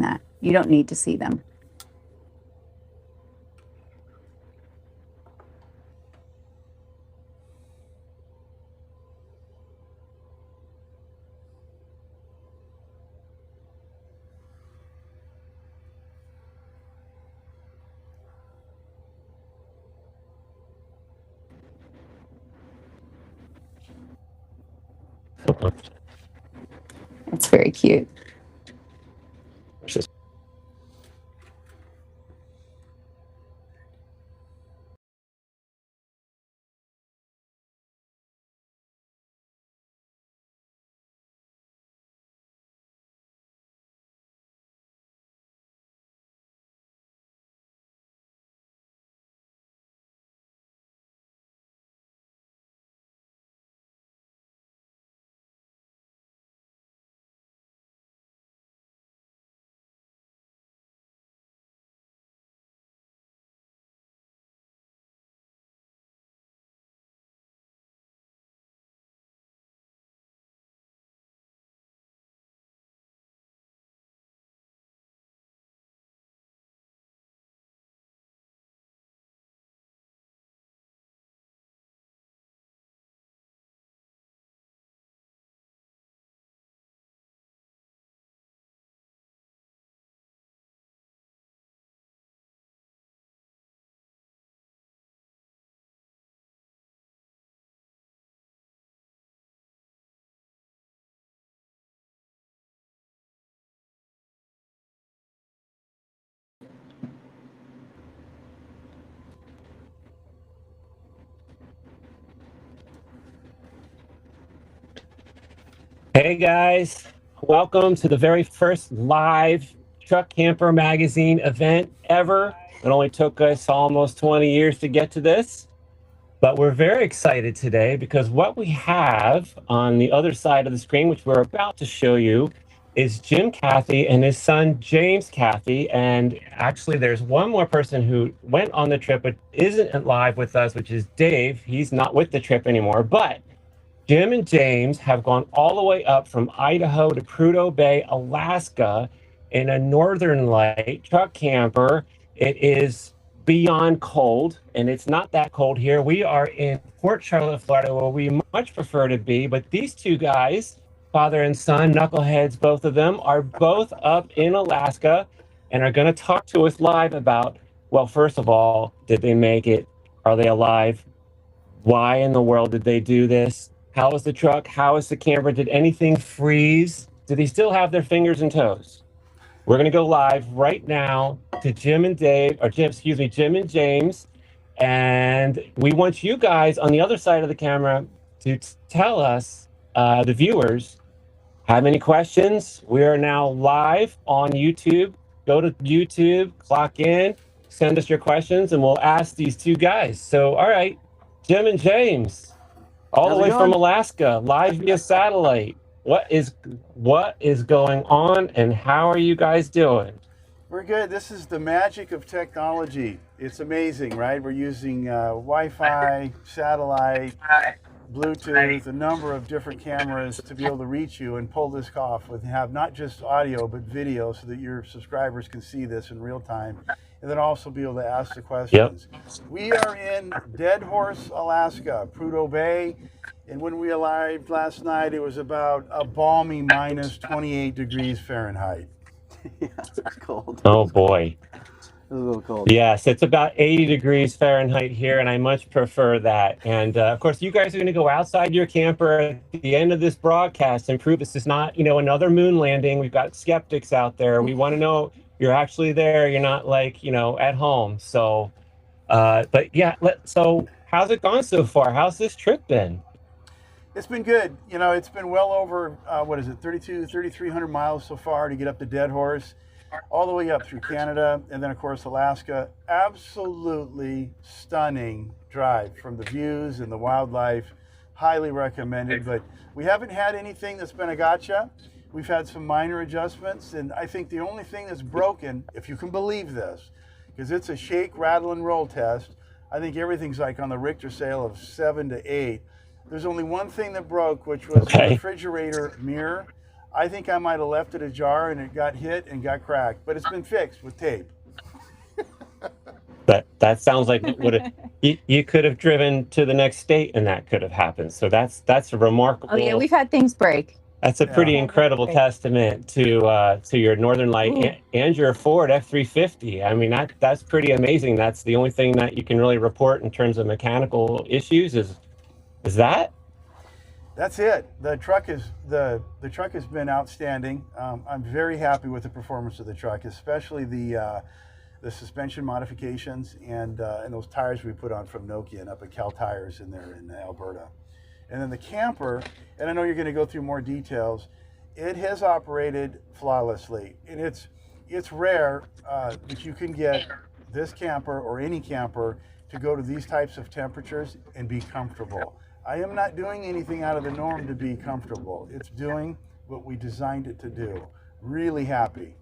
that. You don't need to see them. It's very cute. Hey guys, welcome to the very first live Truck Camper Magazine event ever. It only took us almost 20 years to get to this, but we're very excited today because what we have on the other side of the screen, which we're about to show you, is Jim Cathy and his son James Cathy. And actually, there's one more person who went on the trip but isn't live with us, which is Dave. He's not with the trip anymore, but Jim and James have gone all the way up from Idaho to Prudhoe Bay, Alaska, in a Northern Light truck camper. It is beyond cold, and it's not that cold here. We are in Port Charlotte, Florida, where we much prefer to be. But these two guys, father and son, knuckleheads, both of them, are both up in Alaska and are going to talk to us live about, well, first of all, did they make it? Are they alive? Why in the world did they do this? How is the truck? How is the camera? Did anything freeze? Do they still have their fingers and toes? We're going to go live right now to Jim and Dave, or Jim, excuse me, Jim and James. And we want you guys on the other side of the camera to tell us, the viewers, have any questions. We are now live on YouTube. Go to YouTube, clock in, send us your questions, and we'll ask these two guys. So, all right, Jim and James, all How's the it way from going? Alaska, live via satellite. What is going on, and how are you guys doing? We're good. This is the magic of technology. It's amazing, right? We're using Wi-Fi, satellite, Bluetooth, a number of different cameras to be able to reach you and pull this off and have not just audio but video so that your subscribers can see this in real time and then also be able to ask the Yep. questions. We are in Dead Horse, Alaska, Prudhoe Bay, and when we arrived last night, it was about a balmy minus 28 degrees Fahrenheit. Yeah, it's cold. Oh boy. It's a little cold. Yes, it's about 80 degrees Fahrenheit here, and I much prefer that. And of course, you guys are going to go outside your camper at the end of this broadcast and prove this is not, another moon landing. We've got skeptics out there. We want to know you're actually there. You're not like, at home. So, but yeah, so how's it gone so far? How's this trip been? It's been good. It's been well over, what is it, 3,300 miles so far to get up to Dead Horse, all the way up through Canada, and then, of course, Alaska. Absolutely stunning drive from the views and the wildlife. Highly recommended. But we haven't had anything that's been a gotcha. We've had some minor adjustments, and I think the only thing that's broken, if you can believe this, because it's a shake, rattle, and roll test, I think everything's like on the Richter scale of 7 to 8. There's only one thing that broke, which was the Okay. refrigerator mirror. I think I might have left it ajar and it got hit and got cracked, but it's been fixed with tape. That sounds like it would have. You could have driven to the next state and that could have happened. So that's a remarkable. Oh yeah, we've had things break. That's a pretty incredible testament to your Northern Light and your Ford F-350. I mean, that's pretty amazing. That's the only thing that you can really report in terms of mechanical issues is that? That's it. The truck has been outstanding. I'm very happy with the performance of the truck, especially the suspension modifications and those tires we put on from Nokia and up at Cal Tires in there in Alberta. And then the camper, and I know you're going to go through more details, it has operated flawlessly. And it's rare that you can get this camper or any camper to go to these types of temperatures and be comfortable. I am not doing anything out of the norm to be comfortable. It's doing what we designed it to do. Really happy.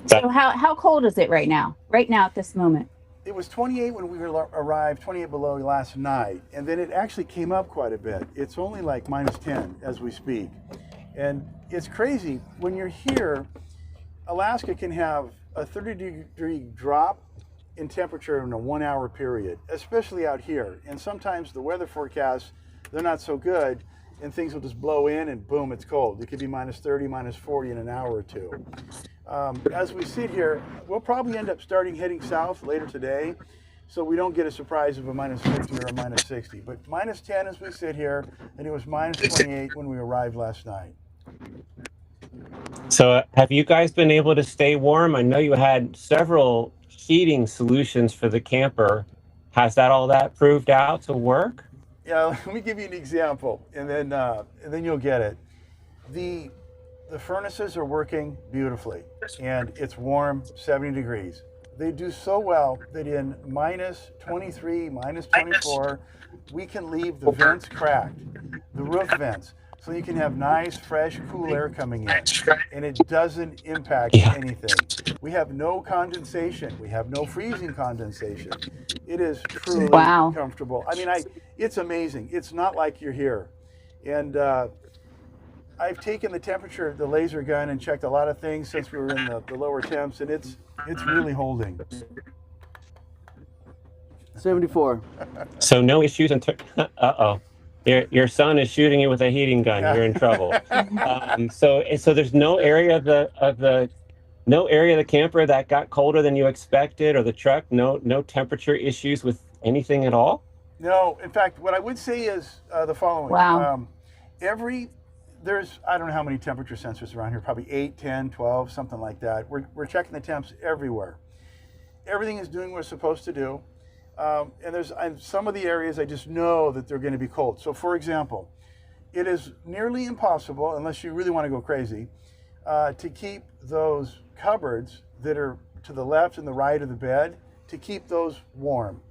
So how cold is it right now? Right now at this moment? It was 28 when we arrived, 28 below last night, and then it actually came up quite a bit. It's only like -10 as we speak. And it's crazy, when you're here, Alaska can have a 30-degree drop in temperature in a 1-hour period, especially out here. And sometimes the weather forecasts, they're not so good, and things will just blow in and boom, it's cold. It could be -30, -40 in an hour or two. As we sit here, we'll probably end up heading south later today, so we don't get a surprise of a -50 or a -60. But -10 as we sit here, and it was -28 when we arrived last night. So have you guys been able to stay warm? I know you had several heating solutions for the camper. Has all that proved out to work? Yeah, let me give you an example, and then you'll get it. The furnaces are working beautifully, and it's warm, 70 degrees. They do so well that in -23, -24, we can leave the vents cracked, the roof vents, so you can have nice, fresh, cool air coming in, and it doesn't impact anything. We have no condensation. We have no freezing condensation. It is truly comfortable. I mean, it's amazing. It's not like you're here. And I've taken the temperature, the laser gun, and checked a lot of things since we were in the lower temps, and it's really holding. 74. So no issues in uh-oh. Your son is shooting you with a heating gun. Yeah. You're in trouble. So there's no area of the camper that got colder than you expected, or the truck. No temperature issues with anything at all. No. In fact, what I would say is the following. Wow. There's I don't know how many temperature sensors around here. Probably 8, 10, 12, something like that. We're checking the temps everywhere. Everything is doing what it's supposed to do. And some of the areas I just know that they're going to be cold. So for example, it is nearly impossible, unless you really want to go crazy, to keep those cupboards that are to the left and the right of the bed, to keep those warm.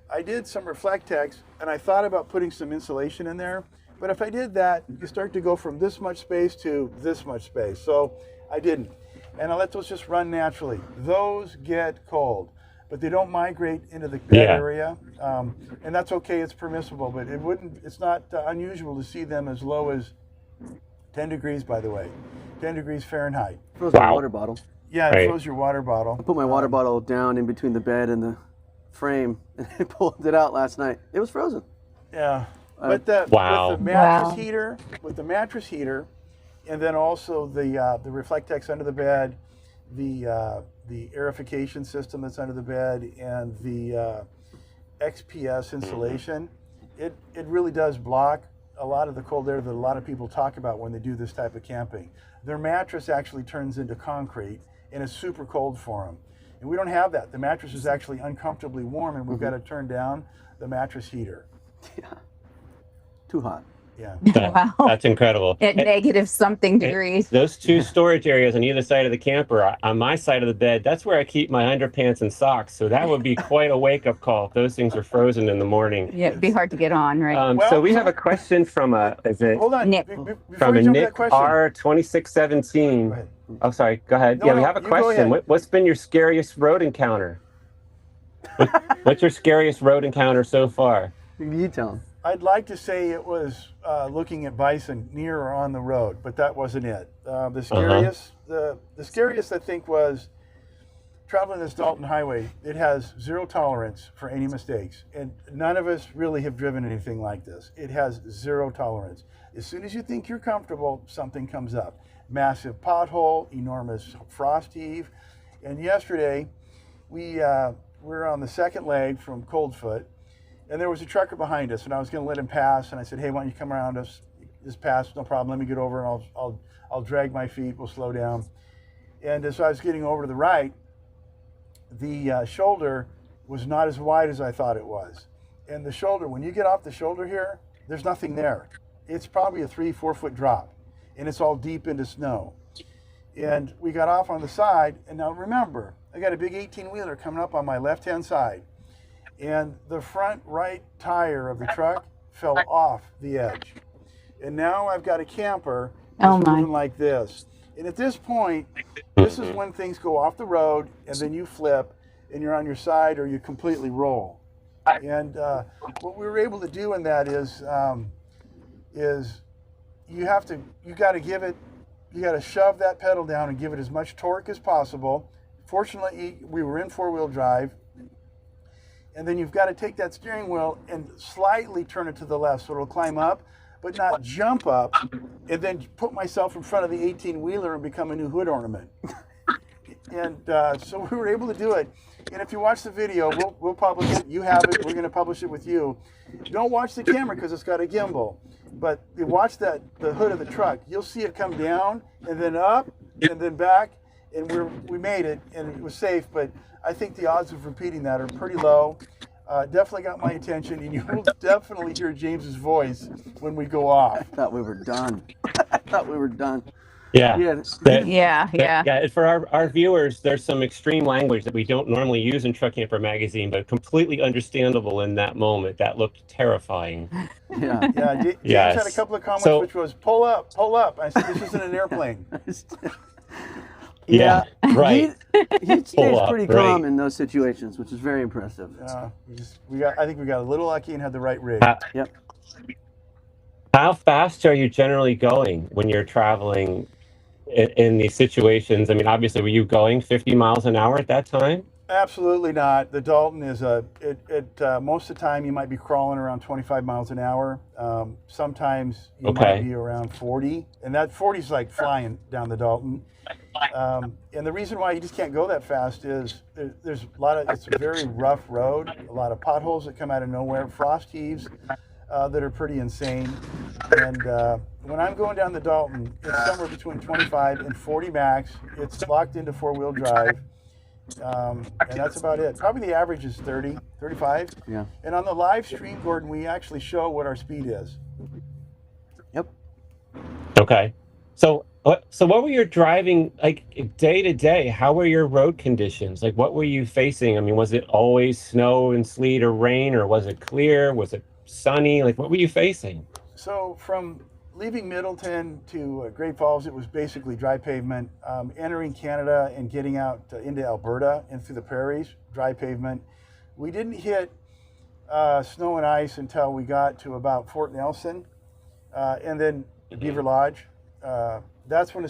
I did some Reflectex, and I thought about putting some insulation in there, but if I did that, you start to go from this much space to this much space. So I didn't. And I let those just run naturally. Those get cold, but they don't migrate into the bed area, and that's okay. It's permissible, but it's not unusual to see them as low as 10 degrees, by the way, 10 degrees Fahrenheit. Froze my water bottle. Yeah, it froze your water bottle. I put my water bottle down in between the bed and the frame, and I pulled it out last night. It was frozen. Yeah, but with the mattress heater, and then also the Reflectex under the bed, the aerification system that's under the bed, and the XPS insulation, it really does block a lot of the cold air that a lot of people talk about when they do this type of camping. Their mattress actually turns into concrete, and it's super cold for them. And we don't have that. The mattress is actually uncomfortably warm, and we've got to turn down the mattress heater. Yeah. Too hot. Yeah. Wow. That's incredible. At negative something degrees. Those two storage areas on either side of the camper, on my side of the bed, that's where I keep my underpants and socks. So that would be quite a wake-up call if those things are frozen in the morning. Yeah, it'd be hard to get on, right? So we have a question from hold on, Nick. From a Nick R2617. Go ahead. Oh, sorry. Go ahead. We have a question. What's been your scariest road encounter? What's your scariest road encounter so far? You tell him. I'd like to say it was looking at bison near or on the road, but that wasn't it. The scariest I think was traveling this Dalton Highway. It has zero tolerance for any mistakes, and none of us really have driven anything like this. It has zero tolerance. As soon as you think you're comfortable, something comes up. Massive pothole, enormous frost heave, and yesterday we were on the second leg from Coldfoot. And there was a trucker behind us, and I was going to let him pass. And I said, "Hey, why don't you come around us? Just pass, no problem. Let me get over, and I'll drag my feet. We'll slow down." And as I was getting over to the right, the shoulder was not as wide as I thought it was. And the shoulder, when you get off the shoulder here, there's nothing there. It's probably a 3-4 foot drop, and it's all deep into snow. And we got off on the side, and now remember, I got a big 18-wheeler coming up on my left-hand side. And the front right tire of the truck fell off the edge. And now I've got a camper that's moving like this. And at this point, this is when things go off the road, and then you flip, and you're on your side, or you completely roll. And what we were able to do in that is you got to shove that pedal down and give it as much torque as possible. Fortunately, we were in 4-wheel drive. And then you've got to take that steering wheel and slightly turn it to the left so it'll climb up, but not jump up, and then put myself in front of the 18-wheeler and become a new hood ornament. And so we were able to do it. And if you watch the video, we'll publish it. You have it. We're going to publish it with you. Don't watch the camera because it's got a gimbal. But you watch the hood of the truck. You'll see it come down and then up and then back. And we made it, and it was safe. But I think the odds of repeating that are pretty low. Definitely got my attention, and you will definitely hear James's voice when we go off. I thought we were done. I thought we were done. Yeah. Yeah. For our viewers, there's some extreme language that we don't normally use in Truck Camper Magazine, but completely understandable in that moment. That looked terrifying. James had a couple of comments, which was pull up. I said, this isn't an airplane. Yeah, right. He stays pretty calm in those situations, which is very impressive. I think we got a little lucky and had the right rig. Yep. How fast are you generally going when you're traveling in these situations? I mean, obviously, were you going 50 miles an hour at that time? Absolutely not. The Dalton is most of the time you might be crawling around 25 miles an hour. Sometimes you might be around 40, and that 40 is like flying down the Dalton. And the reason why you just can't go that fast is it's a very rough road, a lot of potholes that come out of nowhere, frost heaves that are pretty insane. And when I'm going down the Dalton, it's somewhere between 25 and 40 max. It's locked into 4-wheel drive. And that's about it. Probably the average is 30, 35. Yeah. And on the live stream, Gordon, we actually show what our speed is. Yep. Okay. So what were you driving like day to day? How were your road conditions? Like, what were you facing? I mean, was it always snow and sleet or rain, or was it clear? Was it sunny? Like, what were you facing? So from leaving Middleton to Great Falls, it was basically dry pavement. Entering Canada and getting out into Alberta and through the prairies, dry pavement. We didn't hit snow and ice until we got to about Fort Nelson, and then Beaver Lodge. That's when you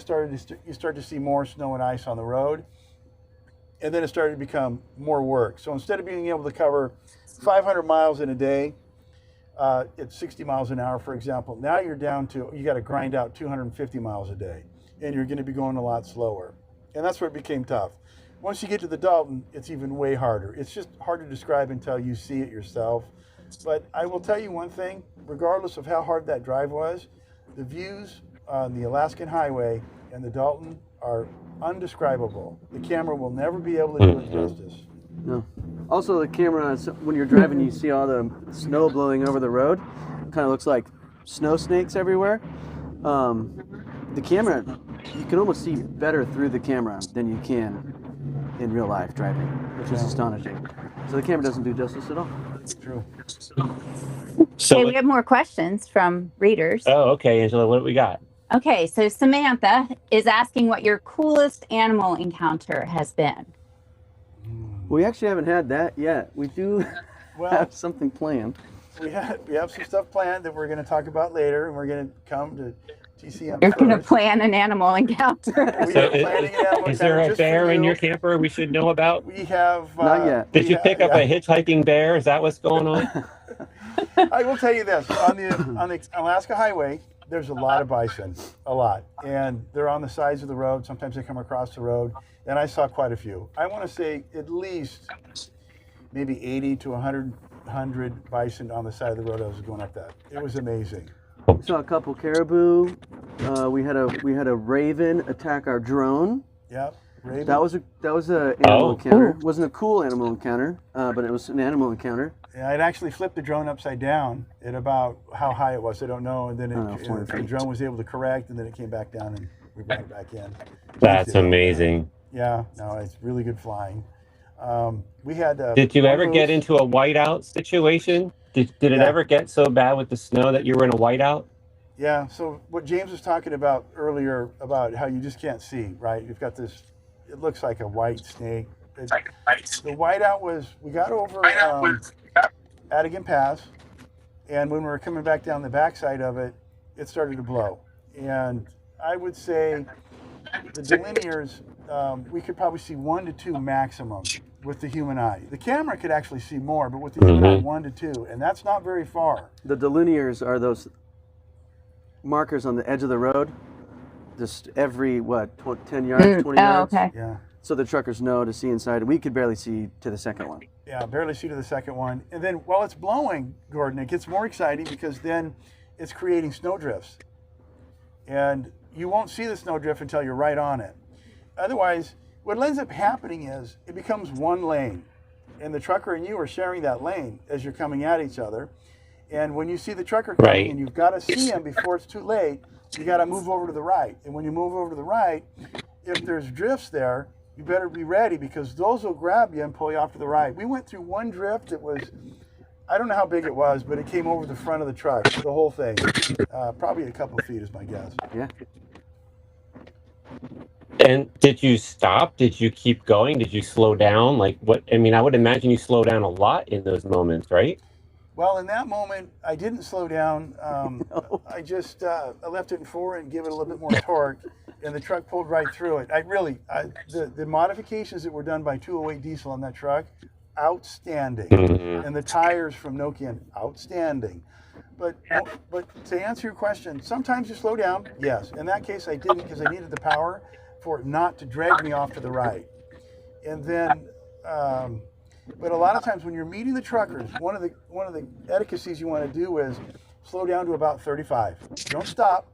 start to see more snow and ice on the road, and then it started to become more work. So instead of being able to cover 500 miles in a day at 60 miles an hour, for example, now you're down to, you got to grind out 250 miles a day, and you're going to be going a lot slower. And that's where it became tough. Once you get to the Dalton, it's even way harder. It's just hard to describe until you see it yourself. But I will tell you one thing, regardless of how hard that drive was, the views on the Alaskan Highway and the Dalton are undescribable. The camera will never be able to do it justice. No. Also, the camera, when you're driving, you see all the snow blowing over the road. It kind of looks like snow snakes everywhere. The camera, you can almost see better through the camera than you can in real life driving, which is astonishing. So the camera doesn't do justice at all. True. So Hey, we have more questions from readers. Oh, okay, Angela, what do we got? Okay, so Samantha is asking what your coolest animal encounter has been. We actually haven't had that yet. We do have something planned. we have some stuff planned that we're going to talk about later, and we're going to come to TCM You're going to first. plan an animal encounter. We So are planning an animal is there encounter a just for bear in you. your camper we should know about? We have Not yet. Did you pick up a hitchhiking bear? Is that what's going on? I will tell you this: on the Alaska Highway, there's a lot of bison, a lot, and they're on the sides of the road. Sometimes they come across the road, and I saw quite a few. I want to say at least maybe 80 to 100 bison on the side of the road. I was going up that. It was amazing. We saw a couple caribou. We had a raven attack our drone. Yep. Raven. That was a animal encounter. Ooh. It wasn't a cool animal encounter, but it was an animal encounter. Yeah, it actually flipped the drone upside down at about how high it was. I don't know. And then the drone was able to correct, and then it came back down, and we brought it back in. That's amazing. Yeah, no, it's really good flying. We had. Did you ever get into a whiteout situation? Did it ever get so bad with the snow that you were in a whiteout? Yeah. So what James was talking about earlier about how you just can't see, right? You've got this. It looks like a white snake. The whiteout was. We got over Adigan Pass, and when we were coming back down the backside of it, it started to blow. And I would say the delineators, we could probably see 1 to 2 maximum with the human eye. The camera could actually see more, but with the human eye, 1 to 2, and that's not very far. The delineators are those markers on the edge of the road, just every 10 yards, 20 yards. Okay. Yeah. So the truckers know to see inside. We could barely see to the second one. Yeah, barely see to the second one. And then while it's blowing, Gordon, it gets more exciting because then it's creating snowdrifts. And you won't see the snowdrift until you're right on it. Otherwise, what ends up happening is it becomes one lane. And the trucker and you are sharing that lane as you're coming at each other. And when you see the trucker coming and you've got to see him before it's too late, you got to move over to the right. And when you move over to the right, if there's drifts there, you better be ready because those will grab you and pull you off to the right. We went through one drift that was, I don't know how big it was, but it came over the front of the truck, the whole thing. Probably a couple of feet is my guess. Yeah. And did you stop? Did you keep going? Did you slow down? Like what? I mean, I would imagine you slow down a lot in those moments, right? Well, in that moment, I didn't slow down. No. I just I left it in 4 and gave it a little bit more torque, and the truck pulled right through it. The modifications that were done by 208 diesel on that truck, outstanding. Mm-hmm. And the tires from Nokian, outstanding. But to answer your question, sometimes you slow down. Yes. In that case, I didn't because I needed the power for it not to drag me off to the right. And then. But a lot of times when you're meeting the truckers, one of the etiquettes you want to do is slow down to about 35. Don't stop,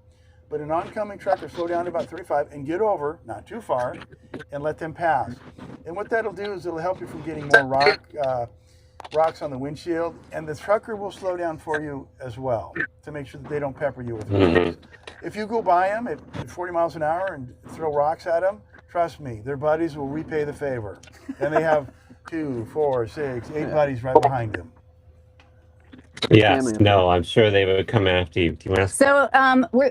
but an oncoming trucker, slow down to about 35 and get over, not too far, and let them pass. And what that'll do is it'll help you from getting more rocks on the windshield, and the trucker will slow down for you as well to make sure that they don't pepper you with rocks. If you go by them at 40 miles an hour and throw rocks at them, trust me, their buddies will repay the favor. And they have 2, 4, 6, 8 buddies right behind him. Yes. No, I'm sure they would come after you. Do you want to? So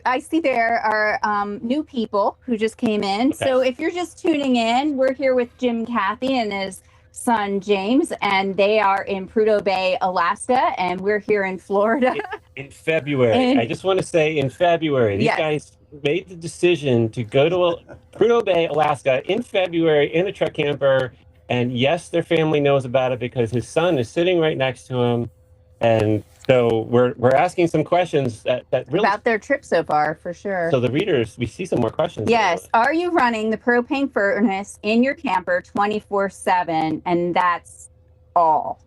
I see there are new people who just came in. Okay. So if you're just tuning in, we're here with Jim Cathy and his son James, and they are in Prudhoe Bay, Alaska, and we're here in Florida. In February. I just want to say in February, these guys made the decision to go to Prudhoe Bay, Alaska in February in a truck camper. And yes, their family knows about it because his son is sitting right next to him. And so we're asking some questions that really About their trip so far, for sure. So the readers, we see some more questions. Yes. Are you running the propane furnace in your camper 24/7? And that's all.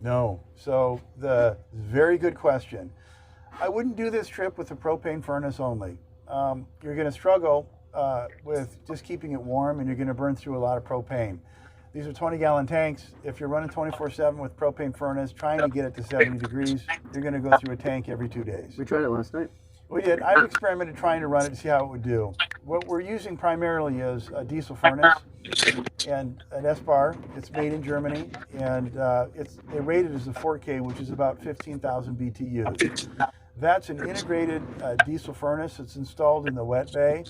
No. So very good question. I wouldn't do this trip with a propane furnace only. You're going to struggle with just keeping it warm, and you're going to burn through a lot of propane. These are 20-gallon tanks. If you're running 24/7 with propane furnace, trying to get it to 70 degrees, you're going to go through a tank every 2 days. We tried it last night. We did. I've experimented trying to run it to see how it would do. What we're using primarily is a diesel furnace and an S-bar. It's made in Germany, and they rate it as a 4K, which is about 15,000 BTUs. That's an integrated diesel furnace that's installed in the wet bay,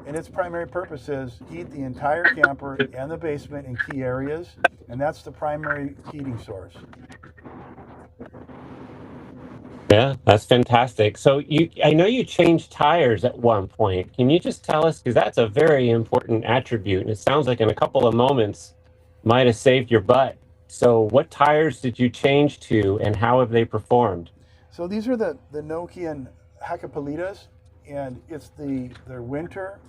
and its primary purpose is heat the entire camper and the basement in key areas, and that's the primary heating source. Yeah, that's fantastic. So I know you changed tires at one point. Can you just tell us, because that's a very important attribute, and it sounds like in a couple of moments might have saved your butt. So what tires did you change to, and how have they performed? So these are the Nokian Hakkapelitas, and it's their winter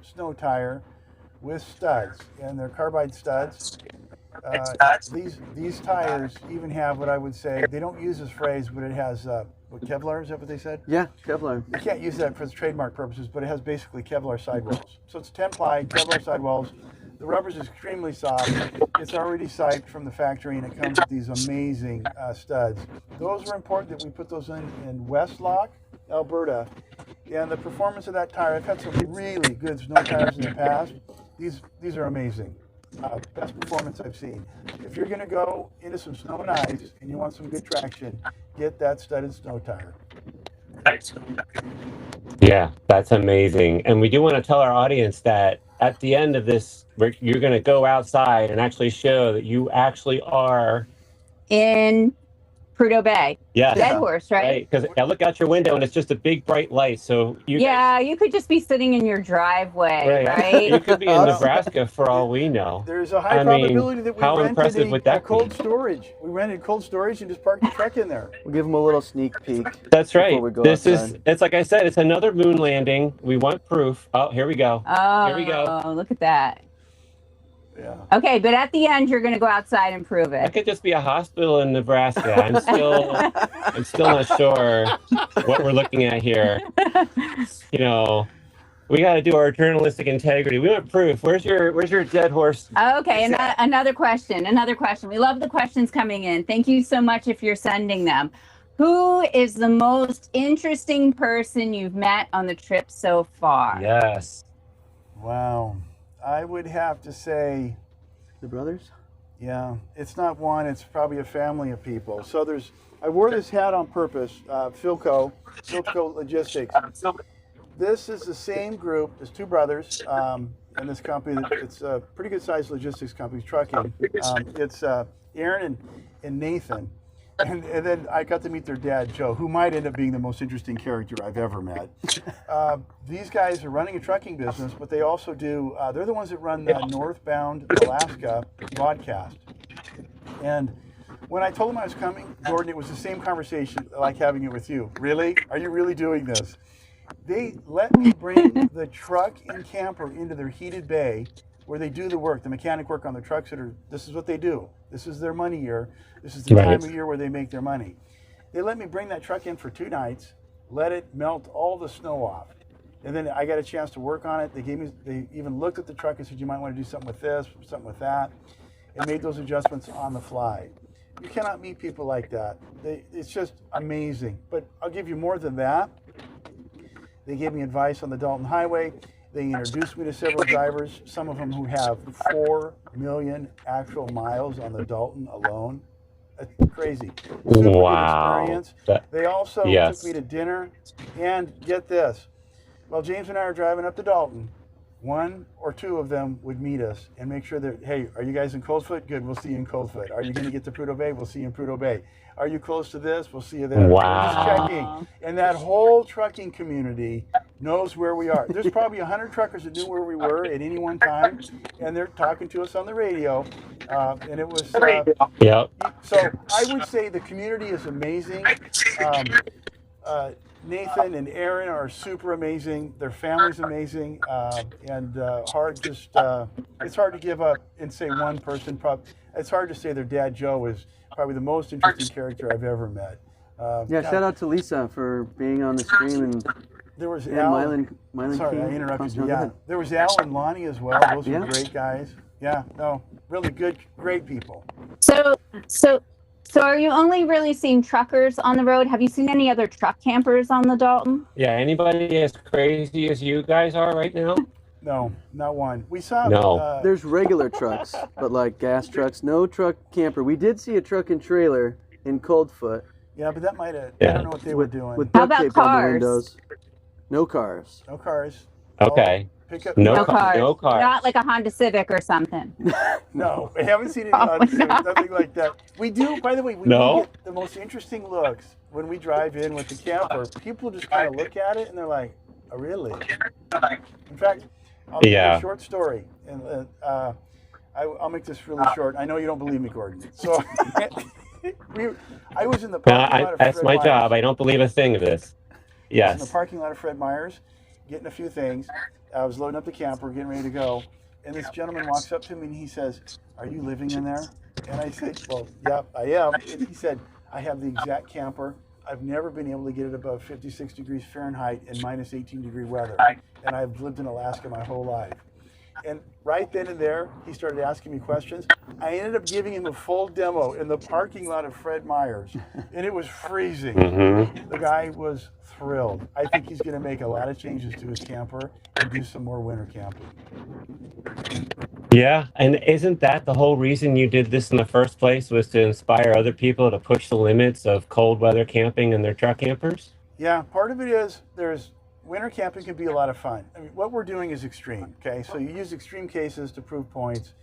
snow tire with studs, and they're carbide studs. These tires even have what I would say, they don't use this phrase, but it has what, Kevlar, is that what they said? Yeah, Kevlar. You can't use that for trademark purposes, but it has basically Kevlar sidewalls. So it's 10 ply Kevlar sidewalls. The rubber's extremely soft. It's already siped from the factory, and it comes with these amazing studs. Those are important that we put those in Westlock, Alberta. And the performance of that tire, I've had some really good snow tires in the past. These are amazing. Best performance I've seen. If you're going to go into some snow and ice and you want some good traction, get that studded snow tire. Yeah, that's amazing. And we do want to tell our audience that at the end of this, you're going to go outside and actually show that you actually are In Prudhoe Bay. Yes. Dead horse, right? Because I look out your window and it's just a big bright light. So you You could just be sitting in your driveway, right? You could be in Nebraska for all we know. There's a high probability that we how impressive would rented that a cold be? storage. We rented cold storage and just parked the truck in there. We'll give them a little sneak peek. That's right. Before we go This outside. it's like I said, it's another moon landing. We want proof. Oh, here we go. Oh, Here we go. Look at that. Yeah. Okay, but at the end, you're going to go outside and prove That it. could just be a hospital in Nebraska. I'm still not sure what we're looking at here. You know, we got to do our journalistic integrity. We want proof. Where's your dead horse? Okay, another question. We love the questions coming in. Thank you so much if you're sending them. Who is the most interesting person you've met on the trip so far? Yes. Wow. I would have to say, The brothers? yeah, it's not one, it's probably a family of people. So I wore this hat on purpose, Philco Logistics. This is the same group, there's two brothers in this company. It's a pretty good sized logistics company, trucking. It's Aaron and Nathan. And then I got to meet their dad, Joe, who might end up being the most interesting character I've ever met. These guys are running a trucking business, but they also do, they're the ones that run the Northbound Alaska broadcast. And when I told them I was coming, Gordon, it was the same conversation like having it with you. Really? Are you really doing this? They let me bring the truck and camper into their heated bay where they do the work, the mechanic work on the trucks. This is what they do. This is their money year. This is the time of year where they make their money. They let me bring that truck in for 2 nights, let it melt all the snow off. And then I got a chance to work on it. They even looked at the truck and said, you might want to do something with this, something with that, and made those adjustments on the fly. You cannot meet people like that. It's just amazing. But I'll give you more than that. They gave me advice on the Dalton Highway. They introduced me to several drivers, some of them who have 4 million actual miles on the Dalton alone. That's crazy. Super Wow. good experience. They also took me to dinner. And get this, while James and I are driving up to Dalton, 1 or 2 of them would meet us and make sure that, hey, are you guys in Coldfoot? Good, we'll see you in Coldfoot. Are you going to get to Prudhoe Bay? We'll see you in Prudhoe Bay. Are you close to this? We'll see you there. Wow. We're just checking. And that whole trucking community knows where we are. There's probably 100 truckers that knew where we were at any one time, and they're talking to us on the radio. And it was, so I would say the community is amazing. Nathan and Aaron are super amazing. Their family's amazing, and it's hard to give up and say one person. It's hard to say their dad Joe is probably the most interesting character I've ever met. Shout out to Lisa for being on the stream, and there was Al. Mylan Sorry, King. I interrupted you. Yeah, there was Al and Lonnie as well. Those were great guys. Yeah, no, really good, great people. So are you only really seeing truckers on the road? Have you seen any other truck campers on the Dalton? Yeah, anybody as crazy as you guys are right now? No, not one. We saw. No. There's regular trucks, but like gas trucks. No truck camper. We did see a truck and trailer in Coldfoot. Yeah, but that might have. I don't know what they were doing. With How duct about tape on the cars? windows. No cars. No cars. Okay. Pickup. No cars. No cars. Not like a Honda Civic or something. No, we haven't seen any nothing like that. We do, by the way, we do get the most interesting looks when we drive in with the camper, people just kind of look at it and they're like, "Oh, really?" In fact, I'll give you a short story, and I'll make this really short. I know you don't believe me, Gordon. So I was in the parking lot of that's Fred my Meyer's. job. I don't believe a thing of this. I was in the Yes. parking lot of Fred Meyer's, getting a few things. I was loading up the camper, getting ready to go, and this gentleman walks up to me and he says, "Are you living in there?" And I said, "Well, yeah, I am." And he said, "I have the exact camper. I've never been able to get it above 56 degrees Fahrenheit and minus 18-degree weather, and I've lived in Alaska my whole life." And right then and there, he started asking me questions. I ended up giving him a full demo in the parking lot of Fred Meyer's, and it was freezing. Mm-hmm. The guy was thrilled. I think he's going to make a lot of changes to his camper and do some more winter camping. Yeah, and isn't that the whole reason you did this in the first place, was to inspire other people to push the limits of cold weather camping in their truck campers? Yeah, part of it is winter camping can be a lot of fun. I mean, what we're doing is extreme, okay? So you use extreme cases to prove points,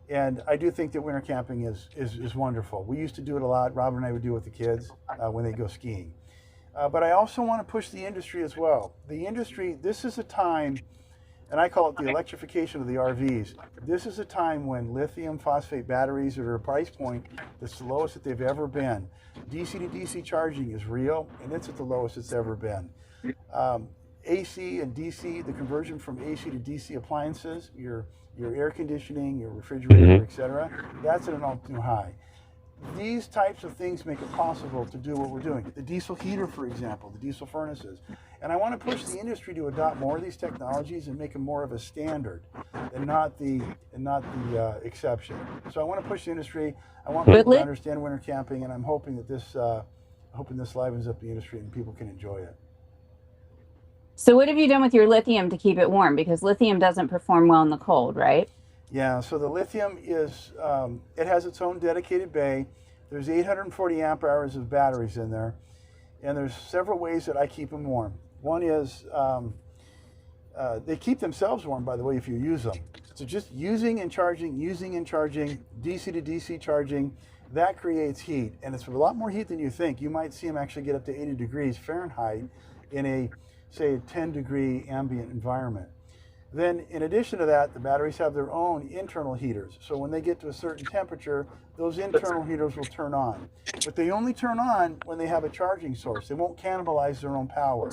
and I do think that winter camping is wonderful. We used to do it a lot. Rob and I would do it with the kids when they go skiing. But I also want to push the industry as well. The industry, this is a time, and I call it the electrification of the RVs. This is a time when lithium phosphate batteries are at a price point that's the lowest that they've ever been. DC to DC charging is real, and it's at the lowest it's ever been. AC and DC, the conversion from AC to DC appliances, your air conditioning, your refrigerator, etc., that's at an all-time high. These types of things make it possible to do what we're doing. The diesel heater, for example, the diesel furnaces. And I want to push the industry to adopt more of these technologies and make them more of a standard and not the exception. So I want to push the industry. I want people to understand winter camping, and I'm hoping that this livens up the industry and people can enjoy it. So what have you done with your lithium to keep it warm? Because lithium doesn't perform well in the cold, right? Yeah, so the lithium is, it has its own dedicated bay. There's 840 amp hours of batteries in there. And there's several ways that I keep them warm. One is, they keep themselves warm, by the way, if you use them. So just using and charging, DC to DC charging, that creates heat. And it's a lot more heat than you think. You might see them actually get up to 80 degrees Fahrenheit in a, say, a 10-degree ambient environment. Then, in addition to that, the batteries have their own internal heaters. So when they get to a certain temperature, those internal heaters will turn on. But they only turn on when they have a charging source. They won't cannibalize their own power.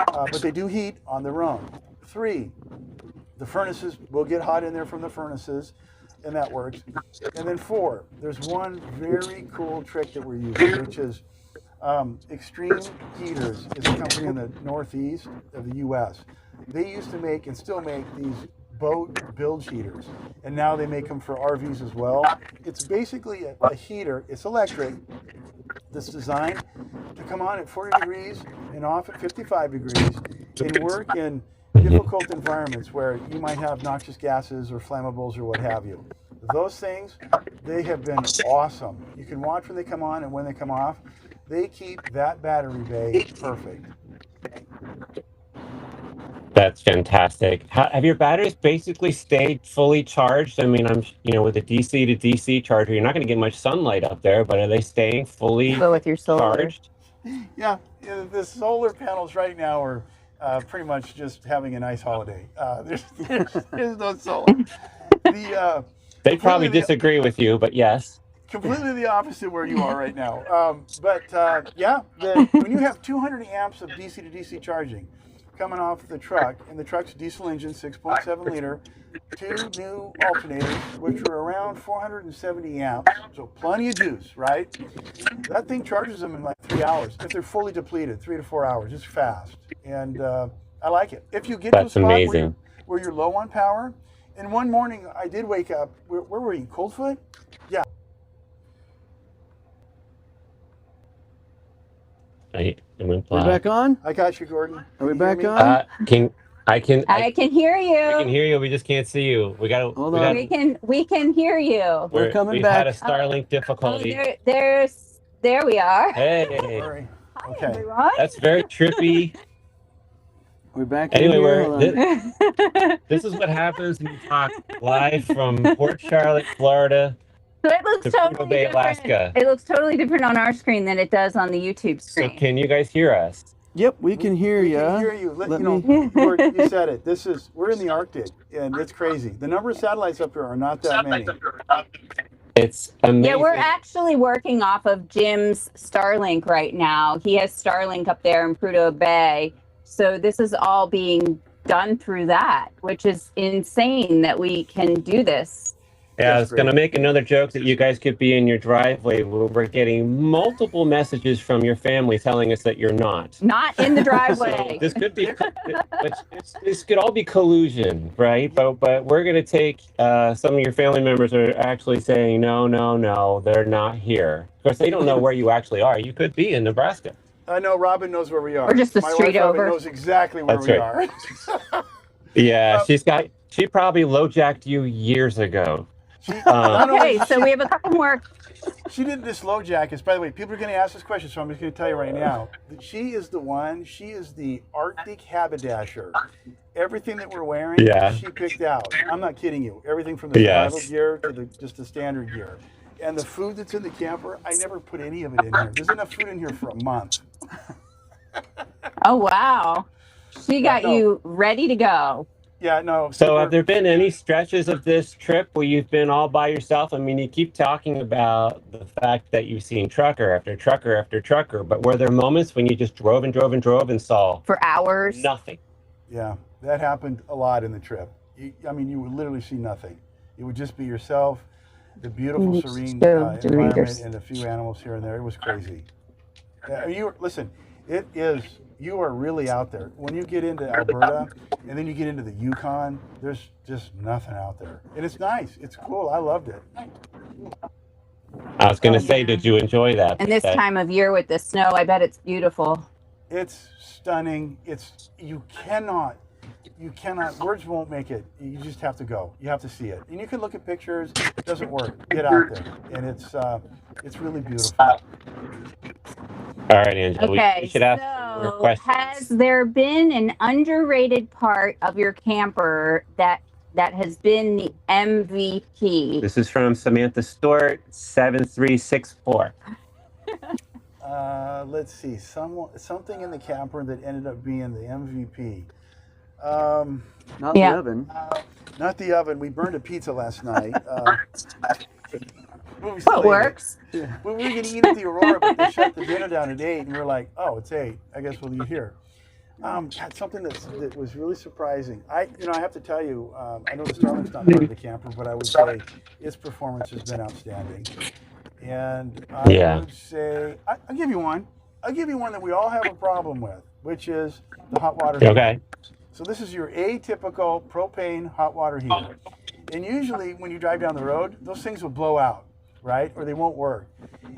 But they do heat on their own. 3, the furnaces will get hot in there from the furnaces, and that works. And then 4, there's one very cool trick that we're using, which is Extreme Heaters is a company in the northeast of the U.S. They used to make and still make these boat bilge heaters, and now they make them for RVs as well. It's basically a heater. It's electric. That's designed to come on at 40 degrees and off at 55 degrees and work in difficult environments where you might have noxious gases or flammables or what have you. Those things, they have been awesome. You can watch when they come on and when they come off. They keep that battery bay perfect. That's fantastic. Have your batteries basically stayed fully charged? I mean, with a DC to DC charger, you're not going to get much sunlight up there, but are they staying fully with your solar charged? Yeah, the solar panels right now are pretty much just having a nice holiday. There's no solar. They probably disagree with you, but yes. Completely the opposite where you are right now. When you have 200 amps of DC to DC charging coming off the truck, and the truck's diesel engine, 6.7 liter, 2 new alternators, which are around 470 amps, so plenty of juice, right? That thing charges them in like 3 hours. If they're fully depleted, 3 to 4 hours, it's fast. And I like it. If you get to a spot where you're low on power, and one morning I did wake up, where were you, Coldfoot? Yeah. We're back on? I got you, Gordon. Are we back on? I can hear you. I can hear you. We just can't see you. We can hear you. We're coming we've back. Had a Starlink difficulty. There we are. Hey. Sorry. Hi, Okay. everyone. That's very trippy. We're back. Anyway, this is what happens when you talk live from Port Charlotte, Florida, So it looks to Prudhoe totally Bay, different. Alaska. It looks totally different on our screen than it does on the YouTube So screen. can you guys hear us? Yep, we can hear We you. can hear you. Let You me. know, you said it. We're in the Arctic, and it's crazy. The number of satellites up here are not that many. It's amazing. Yeah, we're actually working off of Jim's Starlink right now. He has Starlink up there in Prudhoe Bay. So this is all being done through that, which is insane that we can do this. Yeah, I was going to make another joke that you guys could be in your driveway where we're getting multiple messages from your family telling us that you're not. Not in the driveway. This could be, this could all be collusion, right? But we're going to take, some of your family members are actually saying, no, they're not here. Of course, they don't know where you actually are. You could be in Nebraska. I know Robin knows where we are. Or just the My street wife, Robin, over. knows exactly where That's we right. are. Yeah, she probably low-jacked you years ago. Okay, so we have a couple more. She didn't just low jack us. By the way, people are going to ask this question, so I'm just going to tell you right now. She is the one. She is the Arctic haberdasher. Everything that we're wearing, she picked out. I'm not kidding you. Everything from the survival gear to just the standard gear. And the food that's in the camper, I never put any of it in here. There's enough food in here for a month. Oh, wow. She got you ready to go. Yeah, no. So have there been any stretches of this trip where you've been all by yourself? I mean, you keep talking about the fact that you've seen trucker after trucker after trucker, but were there moments when you just drove and saw for hours? Nothing? Yeah, that happened a lot in the trip. I mean, you would literally see nothing. It would just be yourself, the beautiful, serene environment, and a few animals here and there. It was crazy. Listen, you are really out there. When you get into Alberta and then you get into the Yukon, there's just nothing out there. And it's nice. It's cool. I loved it. I was going to say, did you enjoy that? And this time of year with the snow, I bet it's beautiful. It's stunning. You cannot, words won't make it. You just have to go. You have to see it. And you can look at pictures. It doesn't work. Get out there. And it's really beautiful. All right, Angela, okay, we should ask more questions. Has there been an underrated part of your camper that has been the MVP? This is from Samantha Stewart, 7364. Let's see. Something in the camper that ended up being the MVP. Not the oven. Not the oven. We burned a pizza last night. What works? We were going to eat at the Aurora, but they shut the dinner down at 8, and we were like, oh, it's 8. I guess we'll eat here. Something that was really surprising. I have to tell you, I know the Starlink's not part of the camper, but I would say its performance has been outstanding. And I would say, I'll give you one. I'll give you one that we all have a problem with, which is the hot water heater. Okay. So this is your atypical propane hot water heater. And usually when you drive down the road, those things will blow out, right? Or they won't work.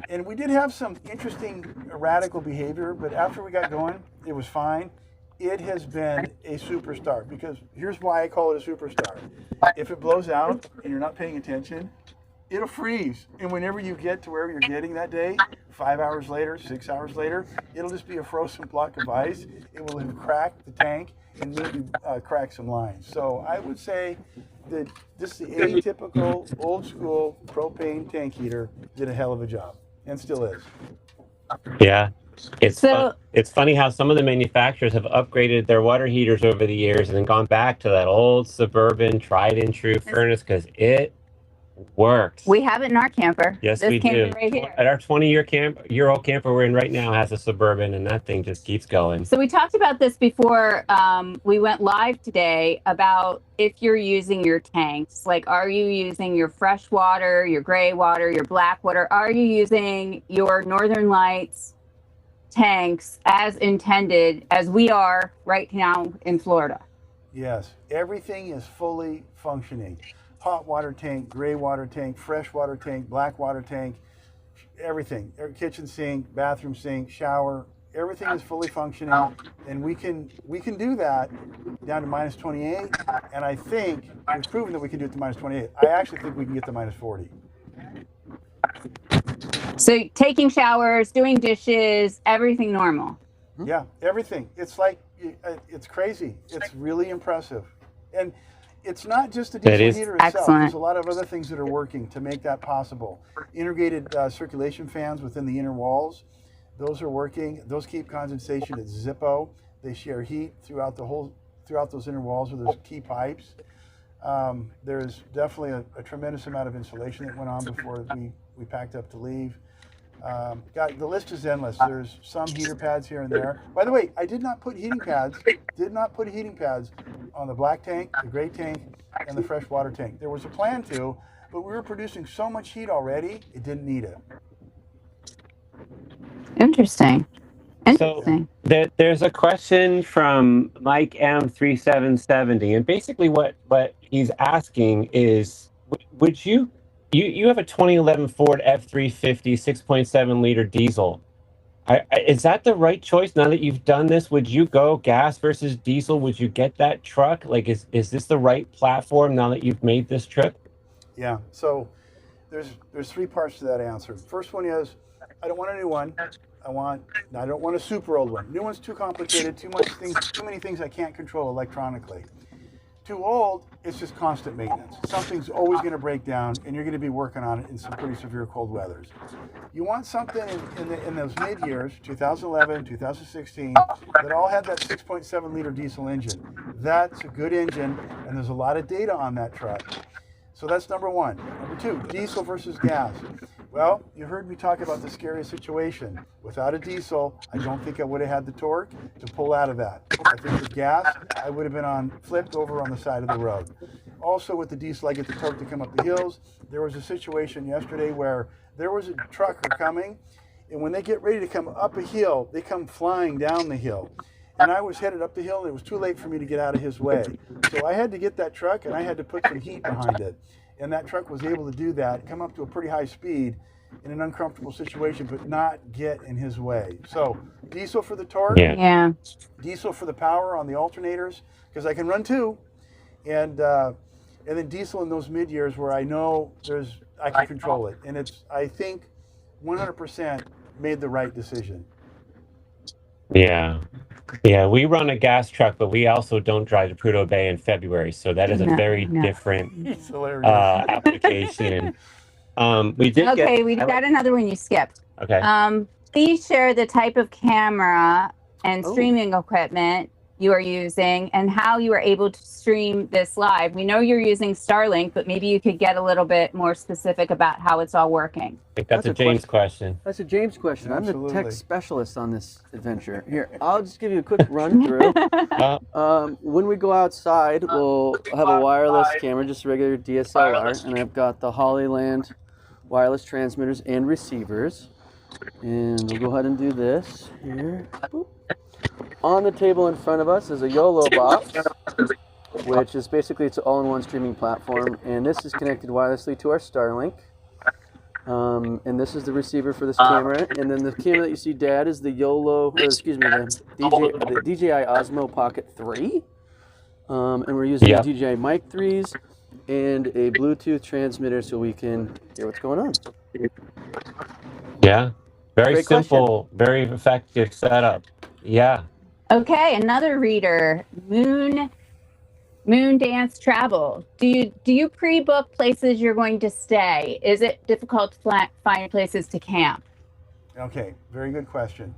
And we did have some interesting radical behavior, but after we got going, it was fine. It has been a superstar, because here's why I call it a superstar. If it blows out and you're not paying attention, it'll freeze. And whenever you get to wherever you're getting that day, 5 hours later, 6 hours later, it'll just be a frozen block of ice. It will have cracked the tank and maybe crack some lines. So I would say that this the atypical old school propane tank heater did a hell of a job, and still is. Yeah. It's funny how some of the manufacturers have upgraded their water heaters over the years and then gone back to that old suburban tried and true furnace because it works. We have it in our camper. Yes, we do. Right here. At our 20-year-old camper we're in right now has a suburban, and that thing just keeps going. So we talked about this before we went live today about if you're using your tanks. Like, are you using your fresh water, your gray water, your black water? Are you using your Northern Lights tanks as intended, as we are right now in Florida? Yes, everything is fully functioning. Hot water tank, gray water tank, fresh water tank, black water tank, everything. Kitchen sink, bathroom sink, shower, everything is fully functioning, and we can do that down to minus 28. And I think we've proven that we can do it to minus 28. I actually think we can get to minus 40. So taking showers, doing dishes, everything normal. Yeah, everything. It's like, it's crazy. It's really impressive. And It's not just the That diesel is heater itself. excellent. There's a lot of other things that are working to make that possible. Integrated circulation fans within the inner walls, those are working. Those keep condensation at Zippo. They share heat throughout those inner walls with those key pipes. There's definitely a tremendous amount of insulation that went on before we packed up to leave. The list is endless. There's some heater pads here and there. By the way, I did not put heating pads on the black tank, the gray tank, and the freshwater tank. There was a plan to, but we were producing so much heat already, it didn't need it. Interesting. So there's a question from Mike M3770, and basically what he's asking is, would you have a 2011 Ford F350 6.7 liter diesel? Is that the right choice now that you've done this? Would you go gas versus diesel? Would you get that truck? Like, is this the right platform now that you've made this trip? Yeah. So there's three parts to that answer. First one is, I don't want a new one. I don't want a super old one. New one's too complicated, too many things I can't control electronically. Too old, it's just constant maintenance. Something's always going to break down, and you're going to be working on it in some pretty severe cold weathers. You want something in those mid years, 2011, 2016, that all had that 6.7 liter diesel engine. That's a good engine, and there's a lot of data on that truck. So that's number one. Number two, diesel versus gas. Well, you heard me talk about the scary situation. Without a diesel, I don't think I would have had the torque to pull out of that. I think with gas, I would have been flipped over on the side of the road. Also with the diesel, I get the torque to come up the hills. There was a situation yesterday where there was a trucker coming, and when they get ready to come up a hill, they come flying down the hill. And I was headed up the hill, and it was too late for me to get out of his way. So I had to get that truck, and I had to put some heat behind it. And that truck was able to do that, come up to a pretty high speed in an uncomfortable situation, but not get in his way. So diesel for the torque, Yeah. diesel for the power on the alternators, because I can run two, and then diesel in those mid years where I know I can control it. And I think 100% made the right decision. Yeah. Yeah, we run a gas truck, but we also don't drive to Prudhoe Bay in February, so that is a very different It's hilarious. application. We got another one you skipped. Okay. Please share the type of camera and streaming equipment you are using and how you are able to stream this live. We know you're using Starlink, but maybe you could get a little bit more specific about how it's all working. I think that's a James question. That's a James question. Absolutely. I'm the tech specialist on this adventure. Here, I'll just give you a quick run through. When we go outside, we'll have a wireless camera, just a regular DSLR, and I've got the Hollyland wireless transmitters and receivers. And we'll go ahead and do this here. Boop. On the table in front of us is a YOLO box, which is basically it's an all-in-one streaming platform, and this is connected wirelessly to our Starlink. And this is the receiver for this camera, and then the camera that you see, Dad, is the the DJI Osmo Pocket 3, and we're using the DJI Mic 3s and a Bluetooth transmitter so we can hear what's going on. Yeah, very Great simple, very effective setup. Yeah. Okay, another reader, Moon Dance Travel. Do you pre-book places you're going to stay? Is it difficult to find places to camp? Okay, very good question.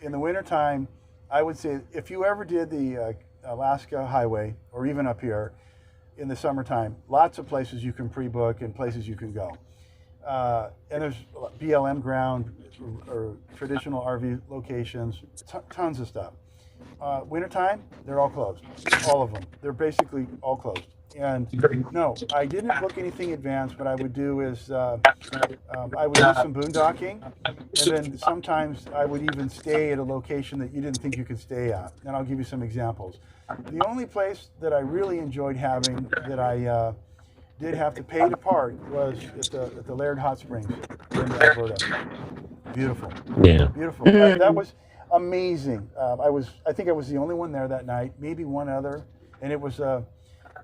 In the wintertime, I would say if you ever did the Alaska Highway, or even up here in the summertime, lots of places you can pre-book and places you can go. And there's BLM ground or traditional RV locations, tons of stuff. Wintertime, they're all closed, all of them. They're basically all closed. And no, I didn't book anything advanced. What I would do is I would do some boondocking, and then sometimes I would even stay at a location that you didn't think you could stay at. And I'll give you some examples. The only place that I really enjoyed having that I did have to pay to park was at the Laird Hot Springs in Alberta. Beautiful. Yeah. Beautiful. That was amazing. I think I was the only one there that night, maybe one other, and it was a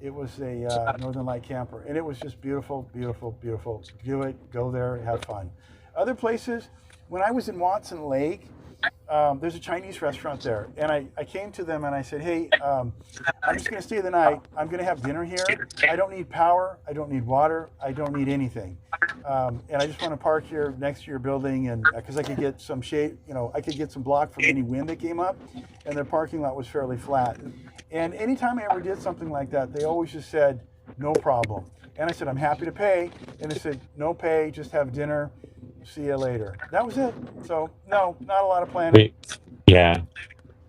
Northern Light camper, and it was just beautiful, beautiful, beautiful. Do it, go there, have fun. Other places, when I was in Watson Lake, there's a Chinese restaurant there, and I came to them and I said, hey, I'm just going to stay the night. I'm going to have dinner here. I don't need power. I don't need water. I don't need anything. And I just want to park here next to your building, and because I could get some shade, I could get some block from any wind that came up, and their parking lot was fairly flat. And anytime I ever did something like that, they always just said, no problem. And I said, I'm happy to pay. And they said, no pay, just have dinner. See you later. That was it. So no, not a lot of planning. Yeah.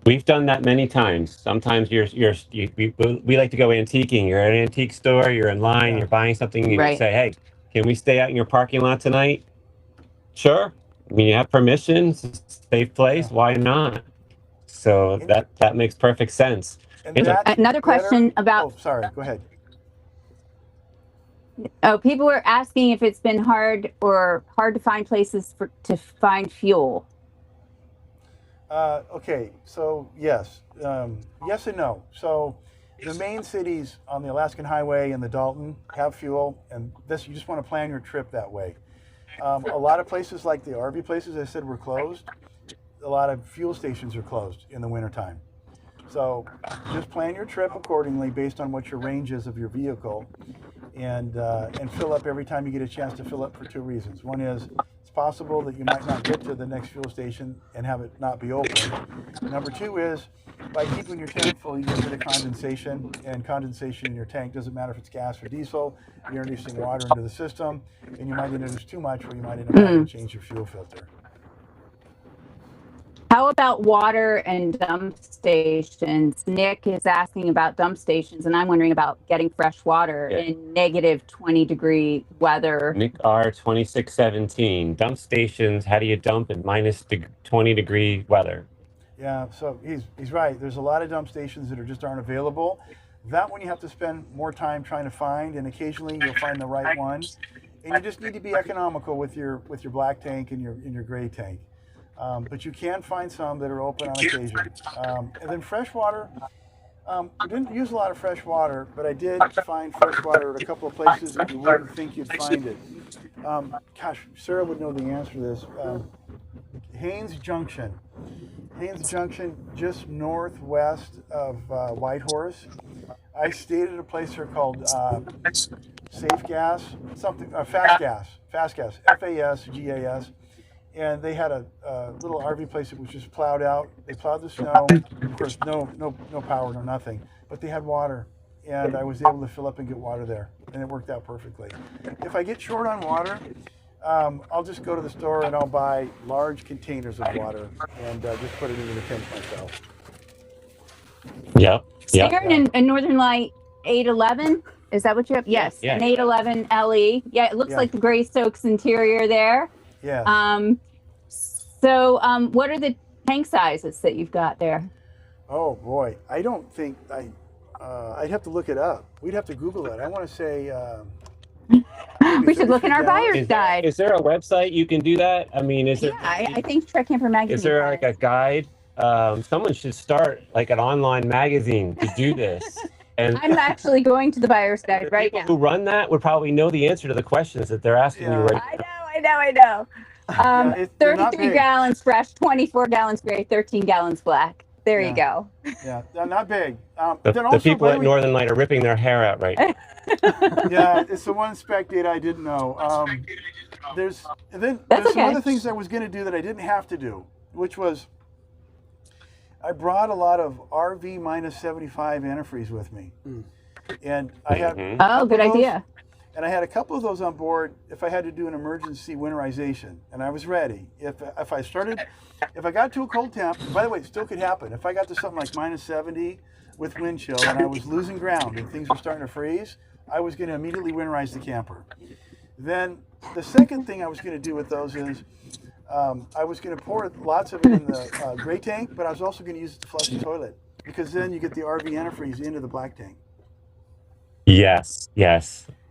We've done that many times. Sometimes we like to go antiquing. You're at an antique store, you're in line, you're buying something, and you Right. say, hey, can we stay out in your parking lot tonight? Sure. I mean, you have permission, it's a safe place, why not? So that makes perfect sense. And Angela, that's Another question about. Oh, sorry. Go ahead. Oh, people were asking if it's been hard to find places to find fuel. Okay, so yes, yes and no. So the main cities on the Alaskan Highway and the Dalton have fuel, and you just want to plan your trip that way. A lot of places like the RV places I said were closed. A lot of fuel stations are closed in the wintertime. So just plan your trip accordingly based on what your range is of your vehicle, and fill up every time you get a chance to fill up for two reasons. One is it's possible that you might not get to the next fuel station and have it not be open. Number two is by keeping your tank full, you get rid of condensation, and condensation in your tank doesn't matter if it's gas or diesel. You're introducing water into the system, and you might introduce too much, or you might end up having to change your fuel filter. How about water and dump stations? Nick is asking about dump stations, and I'm wondering about getting fresh water in negative 20-degree weather. Nick R 2617. Dump stations, how do you dump in minus 20-degree weather? Yeah, so he's right. There's a lot of dump stations that just aren't available. That one you have to spend more time trying to find, and occasionally you'll find the right one. And you just need to be economical with your black tank and your gray tank. But you can find some that are open on occasion. And then fresh water, I didn't use a lot of fresh water, but I did find fresh water at a couple of places that you wouldn't think you'd find it. Gosh, Sarah would know the answer to this. Haynes Junction, just northwest of Whitehorse. I stayed at a place here called Safe Gas, Fast Gas, FASGAS. And they had a little RV place that was just plowed out. They plowed the snow. Of course, no power, no nothing. But they had water, and I was able to fill up and get water there, and it worked out perfectly. If I get short on water, I'll just go to the store and I'll buy large containers of water and just put it into the tank myself. Yep. You're in a Northern Light 811. Is that what you have? Yes. Yeah. An 811 LE. Yeah, it looks like the Gray Stokes interior there. Yeah. So what are the tank sizes that you've got there? Oh boy, I don't think I'd have to look it up. We'd have to Google it. I want to say. We should look in our buyer's guide. Is there a website you can do that? I mean, is there? Yeah, I think Truck Camper Magazine. Is there like a guide? Someone should start like an online magazine to do this. And I'm actually going to the buyer's guide right now. People who run that would probably know the answer to the questions that they're asking you right now. I know. 33 gallons fresh, 24 gallons gray, 13 gallons black. There you go. Yeah, they're not big. The people at Northern Light are ripping their hair out right now. Yeah, it's the one spec date I didn't know. There's some other things I was going to do that I didn't have to do, which was I brought a lot of RV minus 75 antifreeze with me. And I had good idea. And I had a couple of those on board if I had to do an emergency winterization, and I was ready. If I got to a cold temp, by the way, it still could happen. If I got to something like minus 70 with wind chill and I was losing ground and things were starting to freeze, I was going to immediately winterize the camper. Then the second thing I was going to do with those is I was going to pour lots of it in the gray tank, but I was also going to use it to flush the toilet, because then you get the RV antifreeze into the black tank. Yes.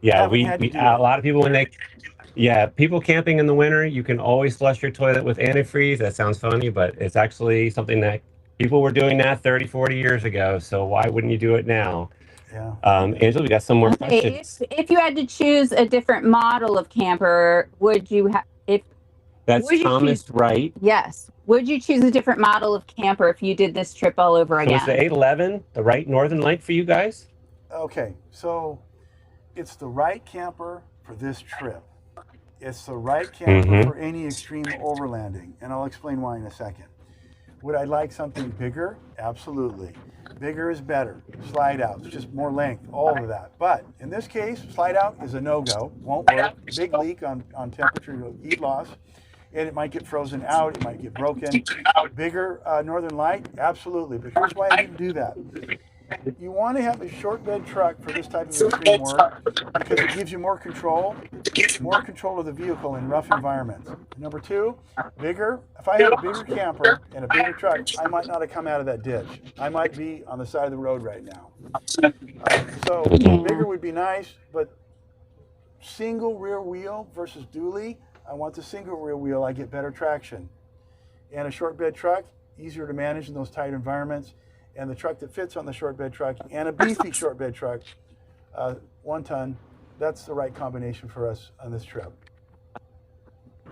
Yeah, we a lot of people people camping in the winter, you can always flush your toilet with antifreeze. That sounds funny, but it's actually something that people were doing that 30, 40 years ago. So why wouldn't you do it now? Yeah. Angela, we got some more questions. If you had to choose a different model of camper, would you That's Would you Thomas choose- Wright. Yes. Would you choose a different model of camper if you did this trip all over So again? was the 811 the right Northern Light for you guys? Okay, so it's the right camper for this trip. It's the right camper for any extreme overlanding, and I'll explain why in a second. Would I like something bigger? Absolutely. Bigger is better. Slide outs, just more length, all of that. But in this case, slide out is a no-go. Won't work. Big leak on temperature, heat loss, and it might get frozen out. It might get broken. Bigger Northern Light? Absolutely. But here's why I didn't do that. You want to have a short bed truck for this type of extreme work because it gives you more control of the vehicle in rough environments. Number two, bigger. If I had a bigger camper and a bigger truck, I might not have come out of that ditch. I might be on the side of the road right now. So bigger would be nice, but single rear wheel versus dually, I want the single rear wheel. I get better traction. And a short bed truck, easier to manage in those tight environments. And the truck that fits on the short bed truck and a beefy short bed truck, 1 ton, that's the right combination for us on this trip.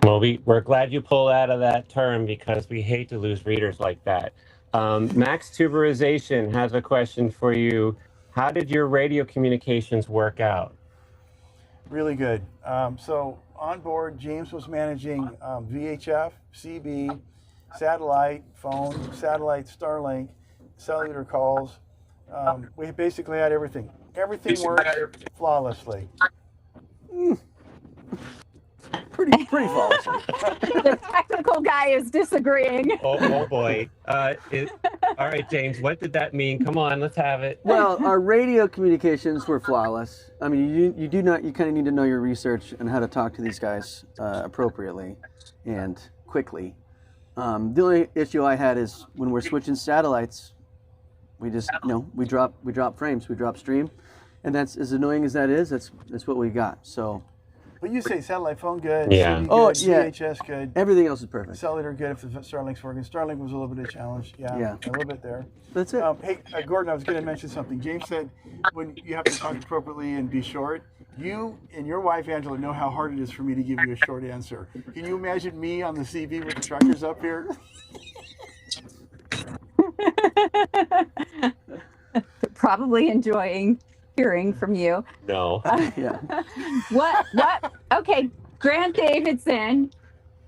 Well, we're glad you pulled out of that term because we hate to lose readers like that. Max Tuberization has a question for you. How did your radio communications work out? Really good. So on board, James was managing VHF, CB, satellite, phone, satellite, Starlink, cellular calls. We basically had everything. Everything worked flawlessly. Pretty flawlessly. The technical guy is disagreeing. Oh boy. All right, James, what did that mean? Come on, let's have it. Well, our radio communications were flawless. I mean, you kind of need to know your research and how to talk to these guys appropriately and quickly. The only issue I had is when we're switching satellites, we just we drop frames, we drop stream, and that's as annoying as that is. That's what we got. So. But you say satellite phone good, Yeah. CB Oh, good, yeah. VHS good. Everything else is perfect. Cellular good if the Starlink's working. Starlink was a little bit of a challenge. Yeah. A little bit there. That's it. Hey, Gordon, I was going to mention something. James said when you have to talk appropriately and be short, you and your wife, Angela, know how hard it is for me to give you a short answer. Can you imagine me on the CB with the truckers up here? Probably enjoying hearing from you. No. Yeah. What? Okay, Grant Davidson.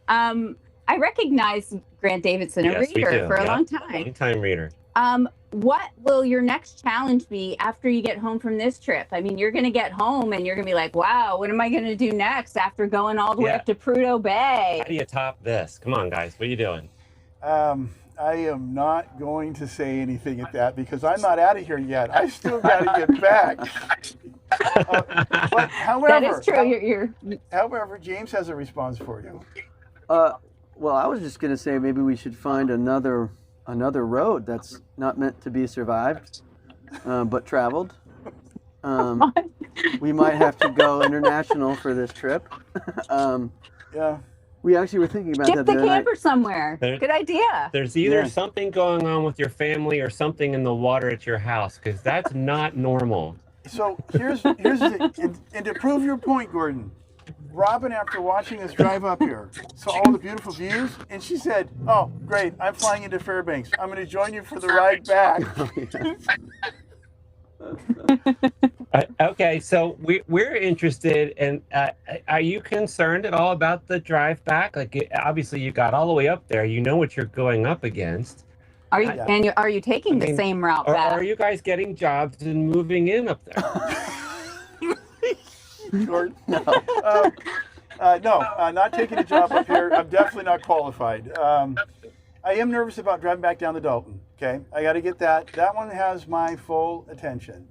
I recognize Grant Davidson, a Yes, we reader do. for a Yep. long time. Long-time reader. What will your next challenge be after you get home from this trip? I mean, you're going to get home and you're going to be like, wow, what am I going to do next after going all the way Yeah. up to Prudhoe Bay? How do you top this? Come on, guys. What are you doing? I am not going to say anything at that because I'm not out of here yet. I still got to get back. But however, That is true. However, James has a response for you. Well, I was just gonna say maybe we should find another road that's not meant to be survived, but traveled. We might have to go international for this trip. Yeah. We actually were thinking about Dip that the the other night. camper somewhere. Good idea. There's either Yeah. something going on with your family or something in the water at your house because that's not normal. So here's and to prove your point, Gordon, Robin, after watching us drive up here, saw all the beautiful views, and she said, "Oh, great! I'm flying into Fairbanks. I'm going to join you for the ride back." Okay, so we're interested in. Are you concerned at all about the drive back? Like, obviously, you got all the way up there. You know what you're going up against. Are you Yeah. are you taking the same route Or back? are you guys getting jobs and moving in up there? Gordon? No. Not taking a job up here. I'm definitely not qualified. I am nervous about driving back down the Dalton. Okay, I got to get that. That one has my full attention.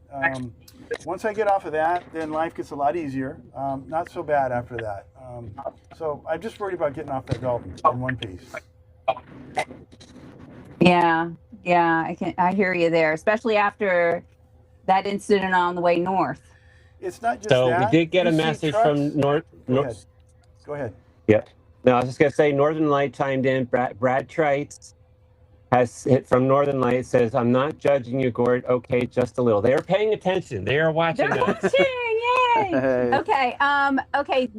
Once I get off of that, then life gets a lot easier. Not so bad after that. So I'm just worried about getting off that Dalton in one piece. Yeah, I hear you there, especially after that incident on the way north. It's not just So that. we did get You a see message trucks- from North. Go ahead. Yep. No, I was just gonna say Northern Light chimed in. Brad Trites has hit from Northern Light, says, "I'm not judging you, Gord. Okay, just a little." They are paying attention. They are watching They're us. watching, yay! Hey. Okay, okay.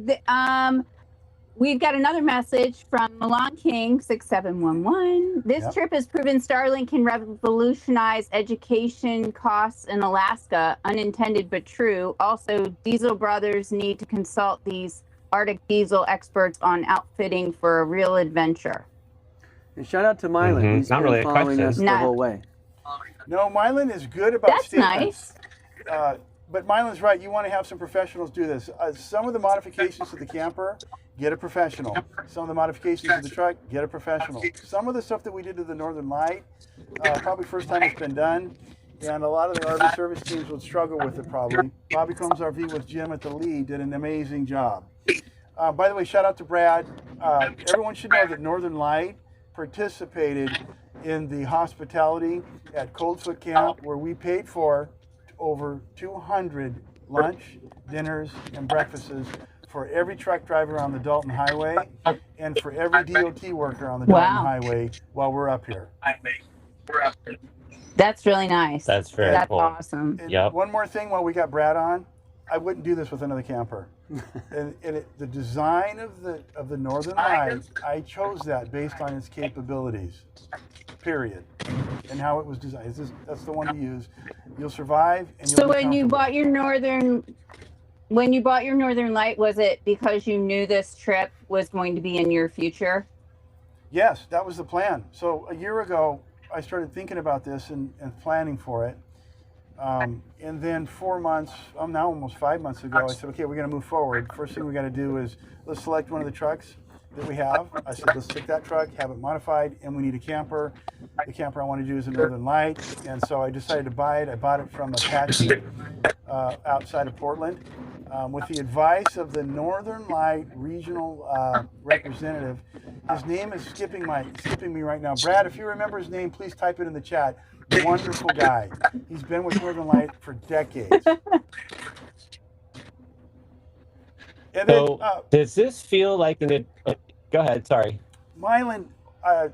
We've got another message from Milan King 6711. This Yep. trip has proven Starlink can revolutionize education costs in Alaska. Unintended but true. Also, Diesel Brothers need to consult these Arctic diesel experts on outfitting for a real adventure. And shout out to Mylan. Mhm. He's Not been really a following question. us the No. whole way. No, Mylan is good about That's statements. But Mylan's right. You want to have some professionals do this. Some of the modifications to the camper, get a professional. Some of the modifications to the truck, get a professional. Some of the stuff that we did to the Northern Light, probably first time it's been done. And a lot of the RV service teams would struggle with it probably. Bobby Combs RV with Jim at the lead did an amazing job. By the way, shout out to Brad. Everyone should know that Northern Light participated in the hospitality at Coldfoot Camp, where we paid for over 200 lunch, dinners, and breakfasts for every truck driver on the Dalton Highway and for every DOT worker on the Dalton Wow. Highway while we're up here. That's really nice. That's very That's cool. awesome. And Yep. one more thing while we got Brad on, I wouldn't do this with another camper. The design of the Northern Light, I chose that based on its capabilities, period, and how it was designed. That's the one to use. You'll survive. And you'll So be when you comfortable. bought your Northern Light, was it because you knew this trip was going to be in your future? Yes, that was the plan. So a year ago, I started thinking about this and planning for it. And then 4 months, now almost 5 months ago, I said, okay, we're going to move forward. First thing we got to do is let's select one of the trucks that we have. I said, let's take that truck, have it modified, and we need a camper. The camper I want to do is a Northern Light. And so I decided to buy it. I bought it from Apache outside of Portland. With the advice of the Northern Light regional representative. His name is skipping me right now. Brad, if you remember his name, please type it in the chat. Wonderful guy. He's been with Northern Light for decades. And then, So, does this feel like go ahead, sorry. Mylan, I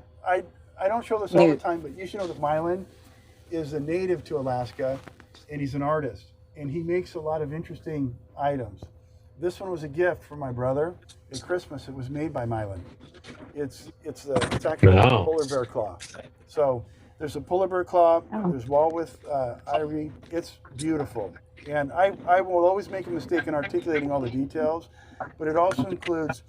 don't show this all the time, but you should know that Mylan is a native to Alaska, and he's an artist, and he makes a lot of interesting items. This one was a gift from my brother at Christmas. It was made by Mylan. It's actually a polar bear claw. So there's a polar bear claw. There's Walworth ivory. It's beautiful. And I will always make a mistake in articulating all the details, but it also includes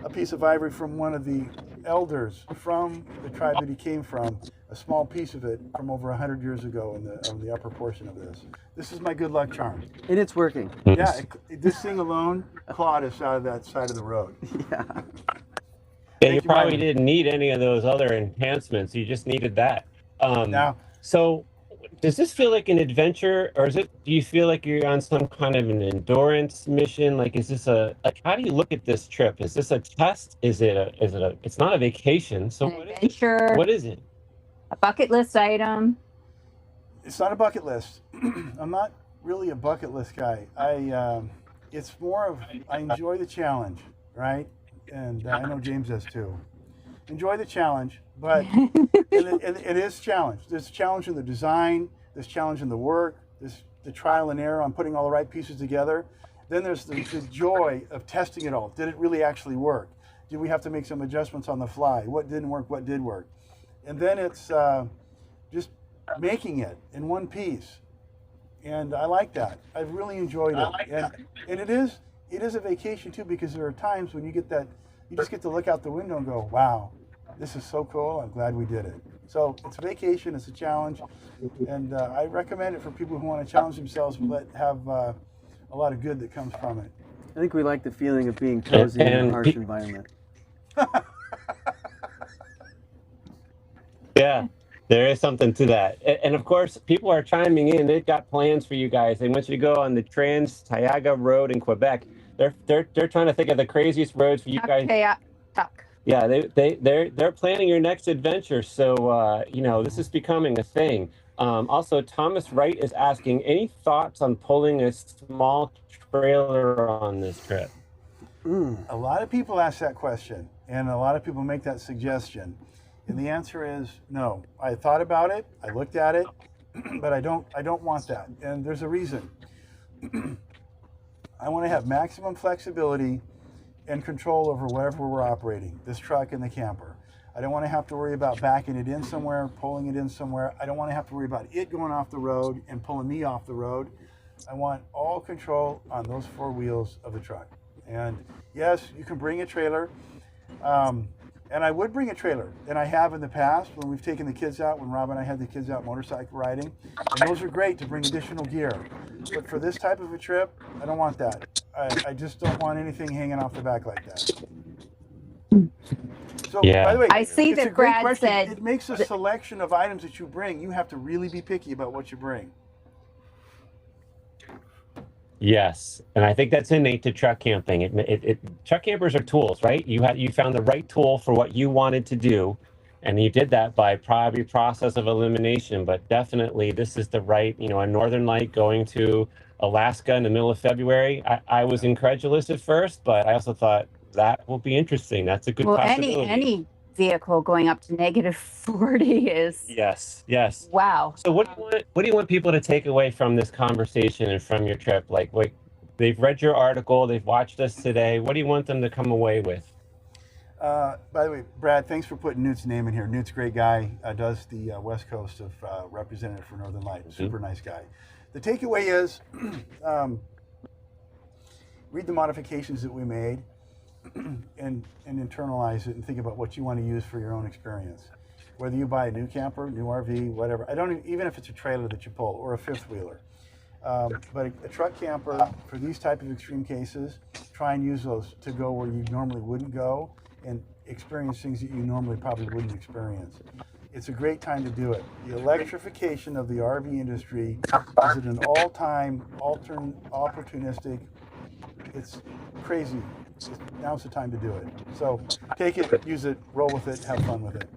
a piece of ivory from one of the elders from the tribe that he came from, a small piece of it from over 100 years ago in the upper portion of this. This is my good luck charm. And it's working. Yeah, this thing alone clawed us out of that side of the road. Yeah. Yeah, you probably didn't need any of those other enhancements. You just needed that. Now, so does this feel like an adventure, or do you feel like you're on some kind of an endurance mission? Like, is this how do you look at this trip? Is this a test? It's not a vacation. So An adventure. What is it? A bucket list item. it's not a bucket list. I'm not really a bucket list guy. It's more of, I enjoy the challenge, right? And I know James does too. Enjoy the challenge, but it is challenge. There's a challenge in the design, there's challenge in the work, there's the trial and error on putting all the right pieces together. Then there's the joy of testing it all. Did it really actually work? Did we have to make some adjustments on the fly? What didn't work, what did work? And then it's just making it in one piece. And I like that. I've really enjoyed it. And it is a vacation too, because there are times when you just get to look out the window and go, wow, this is so cool. I'm glad we did it. So it's a vacation, it's a challenge. And I recommend it for people who want to challenge themselves, but have a lot of good that comes from it. I think we like the feeling of being cozy in a harsh environment. Yeah, there is something to that. And of course, people are chiming in. They've got plans for you guys. They want you to go on the Trans-Tioga Road in Quebec. They're trying to think of the craziest roads for you guys. Yeah, they're planning your next adventure. So this is becoming a thing. Also, Thomas Wright is asking, any thoughts on pulling a small trailer on this trip? A lot of people ask that question, and a lot of people make that suggestion. And the answer is no. I thought about it, I looked at it, but I don't want that. And there's a reason. I want to have maximum flexibility and control over wherever we're operating, this truck and the camper. I don't want to have to worry about backing it in somewhere, pulling it in somewhere. I don't want to have to worry about it going off the road and pulling me off the road. I want all control on those four wheels of the truck. And yes, you can bring a trailer. And I would bring a trailer, and I have in the past when we've taken the kids out, when Rob and I had the kids out motorcycle riding, and those are great to bring additional gear. But for this type of a trip, I don't want that. I just don't want anything hanging off the back like that. So, by the way, I see it's that a great Brad question. said It makes a selection of items that you bring. You have to really be picky about what you bring. Yes, and I think that's innate to truck camping. Truck campers are tools, right? You found the right tool for what you wanted to do, and you did that by probably process of elimination. But definitely, this is the right, a Northern Light going to Alaska in the middle of February. I was incredulous at first, but I also thought that will be interesting. That's a good possibility. Any vehicle going up to -40 is Yes. wow. So what do you want people to take away from this conversation and from your trip? Like they've read your article, they've watched us today. What do you want them to come away with? By the way, Brad, thanks for putting Newt's name in here. Newt's a great guy, does the West Coast of representative for Northern Light. Super nice guy. The takeaway is read the modifications that we made and internalize it and think about what you want to use for your own experience. Whether you buy a new camper, new RV, whatever. Even if it's a trailer that you pull or a fifth wheeler. But a truck camper, for these type of extreme cases, try and use those to go where you normally wouldn't go and experience things that you normally probably wouldn't experience. It's a great time to do it. The electrification of the RV industry is at an all-time, opportunistic, it's crazy. Now's the time to do it. So take it, use it, roll with it, have fun with it.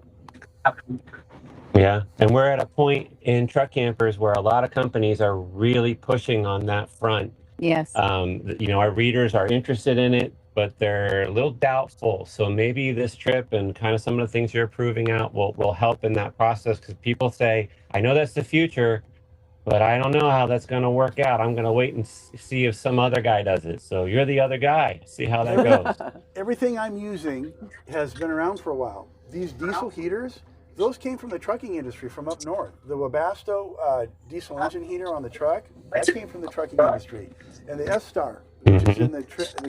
Yeah, and we're at a point in truck campers where a lot of companies are really pushing on that front. Yes. Our readers are interested in it, but they're a little doubtful. So maybe this trip and kind of some of the things you're proving out will help in that process, because people say, I know that's the future, but I don't know how that's going to work out. I'm going to wait and see if some other guy does it. So you're the other guy. See how that goes. Everything I'm using has been around for a while. These diesel heaters, those came from the trucking industry from up north. The Webasto diesel engine heater on the truck, that came from the trucking industry. And the S-Star, which is in the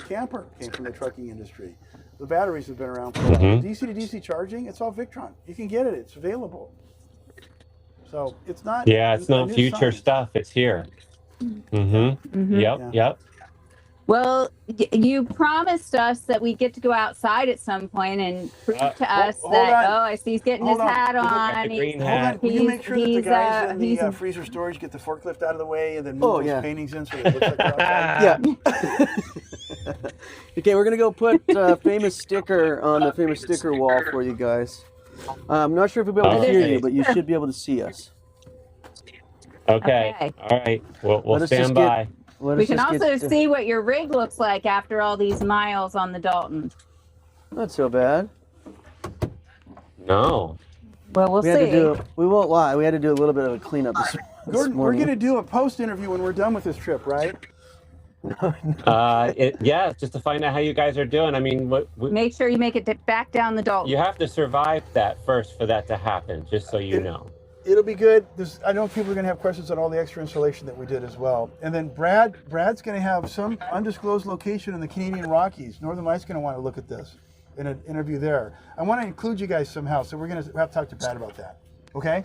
camper, came from the trucking industry. The batteries have been around for a while. DC to DC charging, it's all Victron. You can get it. It's available. So it's not. Yeah, it's not future science. stuff. It's here. Yep. Well, you promised us that we get to go outside at some point and prove to us that. On. I see he's getting his hat on. Green hat. Will you make sure that the guys in the freezer storage get the forklift out of the way and then move those paintings in so it looks like they're outside? Yeah. Okay, we're gonna go put a famous sticker on the famous sticker wall for you guys. I'm not sure if we'll be able to hear you, but you should be able to see us. Okay. All right. We'll stand by. We can also see what your rig looks like after all these miles on the Dalton. Not so bad. No. Well, we'll see. We won't lie. We had to do a little bit of a cleanup this Gordon, we're morning. going to do a post interview when we're done with this trip, right? Just to find out how you guys are doing. I mean, make sure you make it back down the Dalton. You have to survive that first for that to happen, just so you know. It'll be good. I know people are going to have questions on all the extra installation that we did as well. And then Brad's going to have some undisclosed location in the Canadian Rockies. Northern Light's going to want to look at this in an interview there. I want to include you guys somehow, so we're going to have to talk to Brad about that. Okay?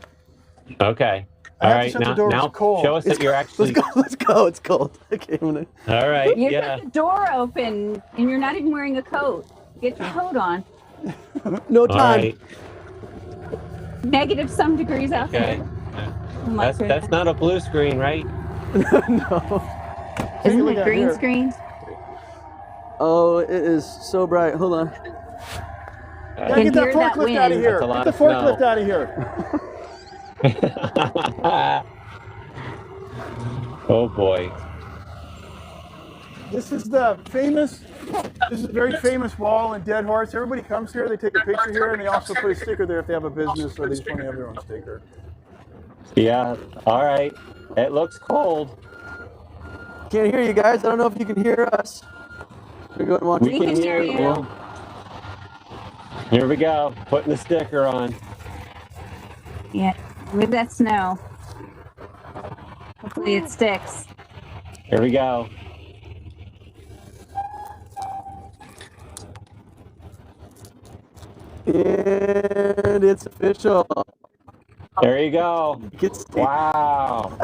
Okay. All right. Now show us that you're actually. Let's go. It's cold. Okay. All right. You got the door open, and you're not even wearing a coat. Get your coat on. No time. All right. Negative some degrees out there. Okay. That's not a blue screen, right? No. Isn't it green screen? Oh, it is so bright. Hold on. Get that forklift out of here. Get the forklift out of here. Oh boy. This is a very famous wall in Dead Horse. Everybody comes here, they take a picture here, and they also put a sticker there if they have a business or they just want to have their own sticker. Yeah, all right. It looks cold. Can't hear you guys. I don't know if you can hear us. We go and watch We can hear you. Here we go. Putting the sticker on. Yeah, with that snow. Hopefully it sticks. Here we go. And it's official. There you go. Wow.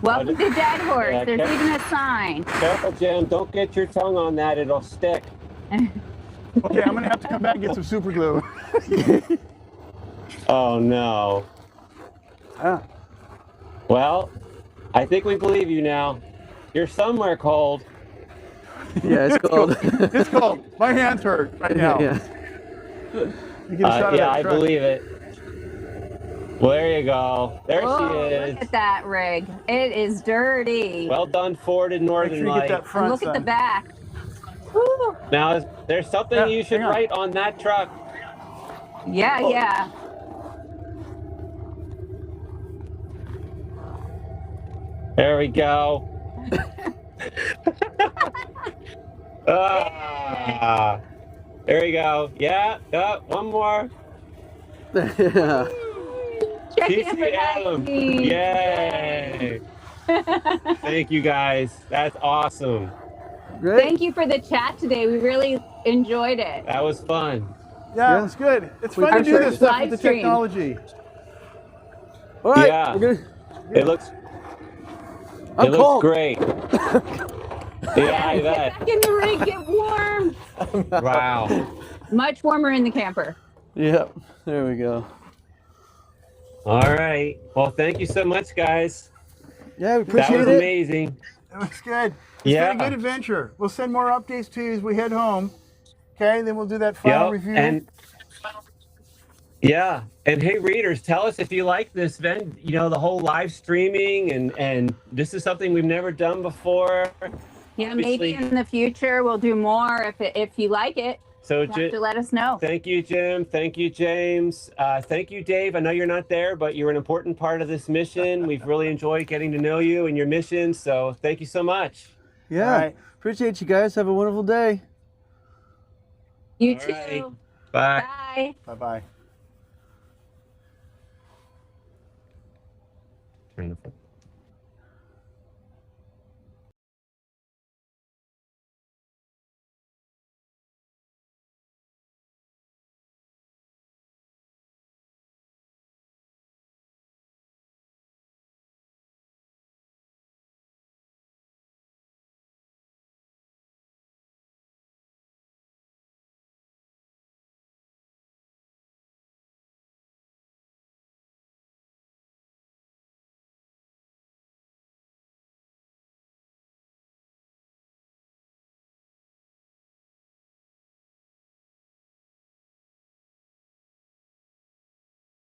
Welcome to Dead Horse. Yeah, There's even a sign. Careful, Jim. Don't get your tongue on that. It'll stick. Okay, I'm gonna have to come back and get some super glue. Oh, no. Ah. Well, I think we believe you now. You're somewhere cold. Yeah, it's cold. It's cold. My hands hurt right now. Yeah. You get a shot of Yeah, that I truck. believe it. Well, there you go. There Whoa, she is. look at that rig. It is dirty. Well done, Ford and Make Northern sure you get Light. that front, Look at the son. back. Woo. Now, there's something Yeah, you should hang on. write on that truck. Yeah, yeah. There we go. Ah, there you go. Yeah, one more. Yeah. Check it TC Adam. for Yay. Thank you guys. That's awesome. Great. Thank you for the chat today. We really enjoyed it. That was fun. Yeah, Yeah. it's good. It's We fun to Our do this first stuff live with the stream. technology. All right. Yeah. We're gonna, It looks I'm it looks cold. great. Yeah, I Get bet. back in the rig, get warm. Wow. Much warmer in the camper. Yep. There we go. All right. Well, thank you so much, guys. Yeah, we That appreciate was it. amazing. It was good. It's Yeah. been a good adventure. We'll send more updates to you as we head home. Okay, then we'll do that final Yep. review. And hey, readers, tell us if you like this event. You know, the whole live streaming, and this is something we've never done before. Yeah, maybe Obviously. in the future we'll do more if you like it. So, You have to let us know. thank you, Jim. Thank you, James. Thank you, Dave. I know you're not there, but you're an important part of this mission. We've really enjoyed getting to know you and your mission. So, thank you so much. Yeah. All right. Appreciate you guys. Have a wonderful day. You All too. right. Bye. Bye. Bye-bye. Turn the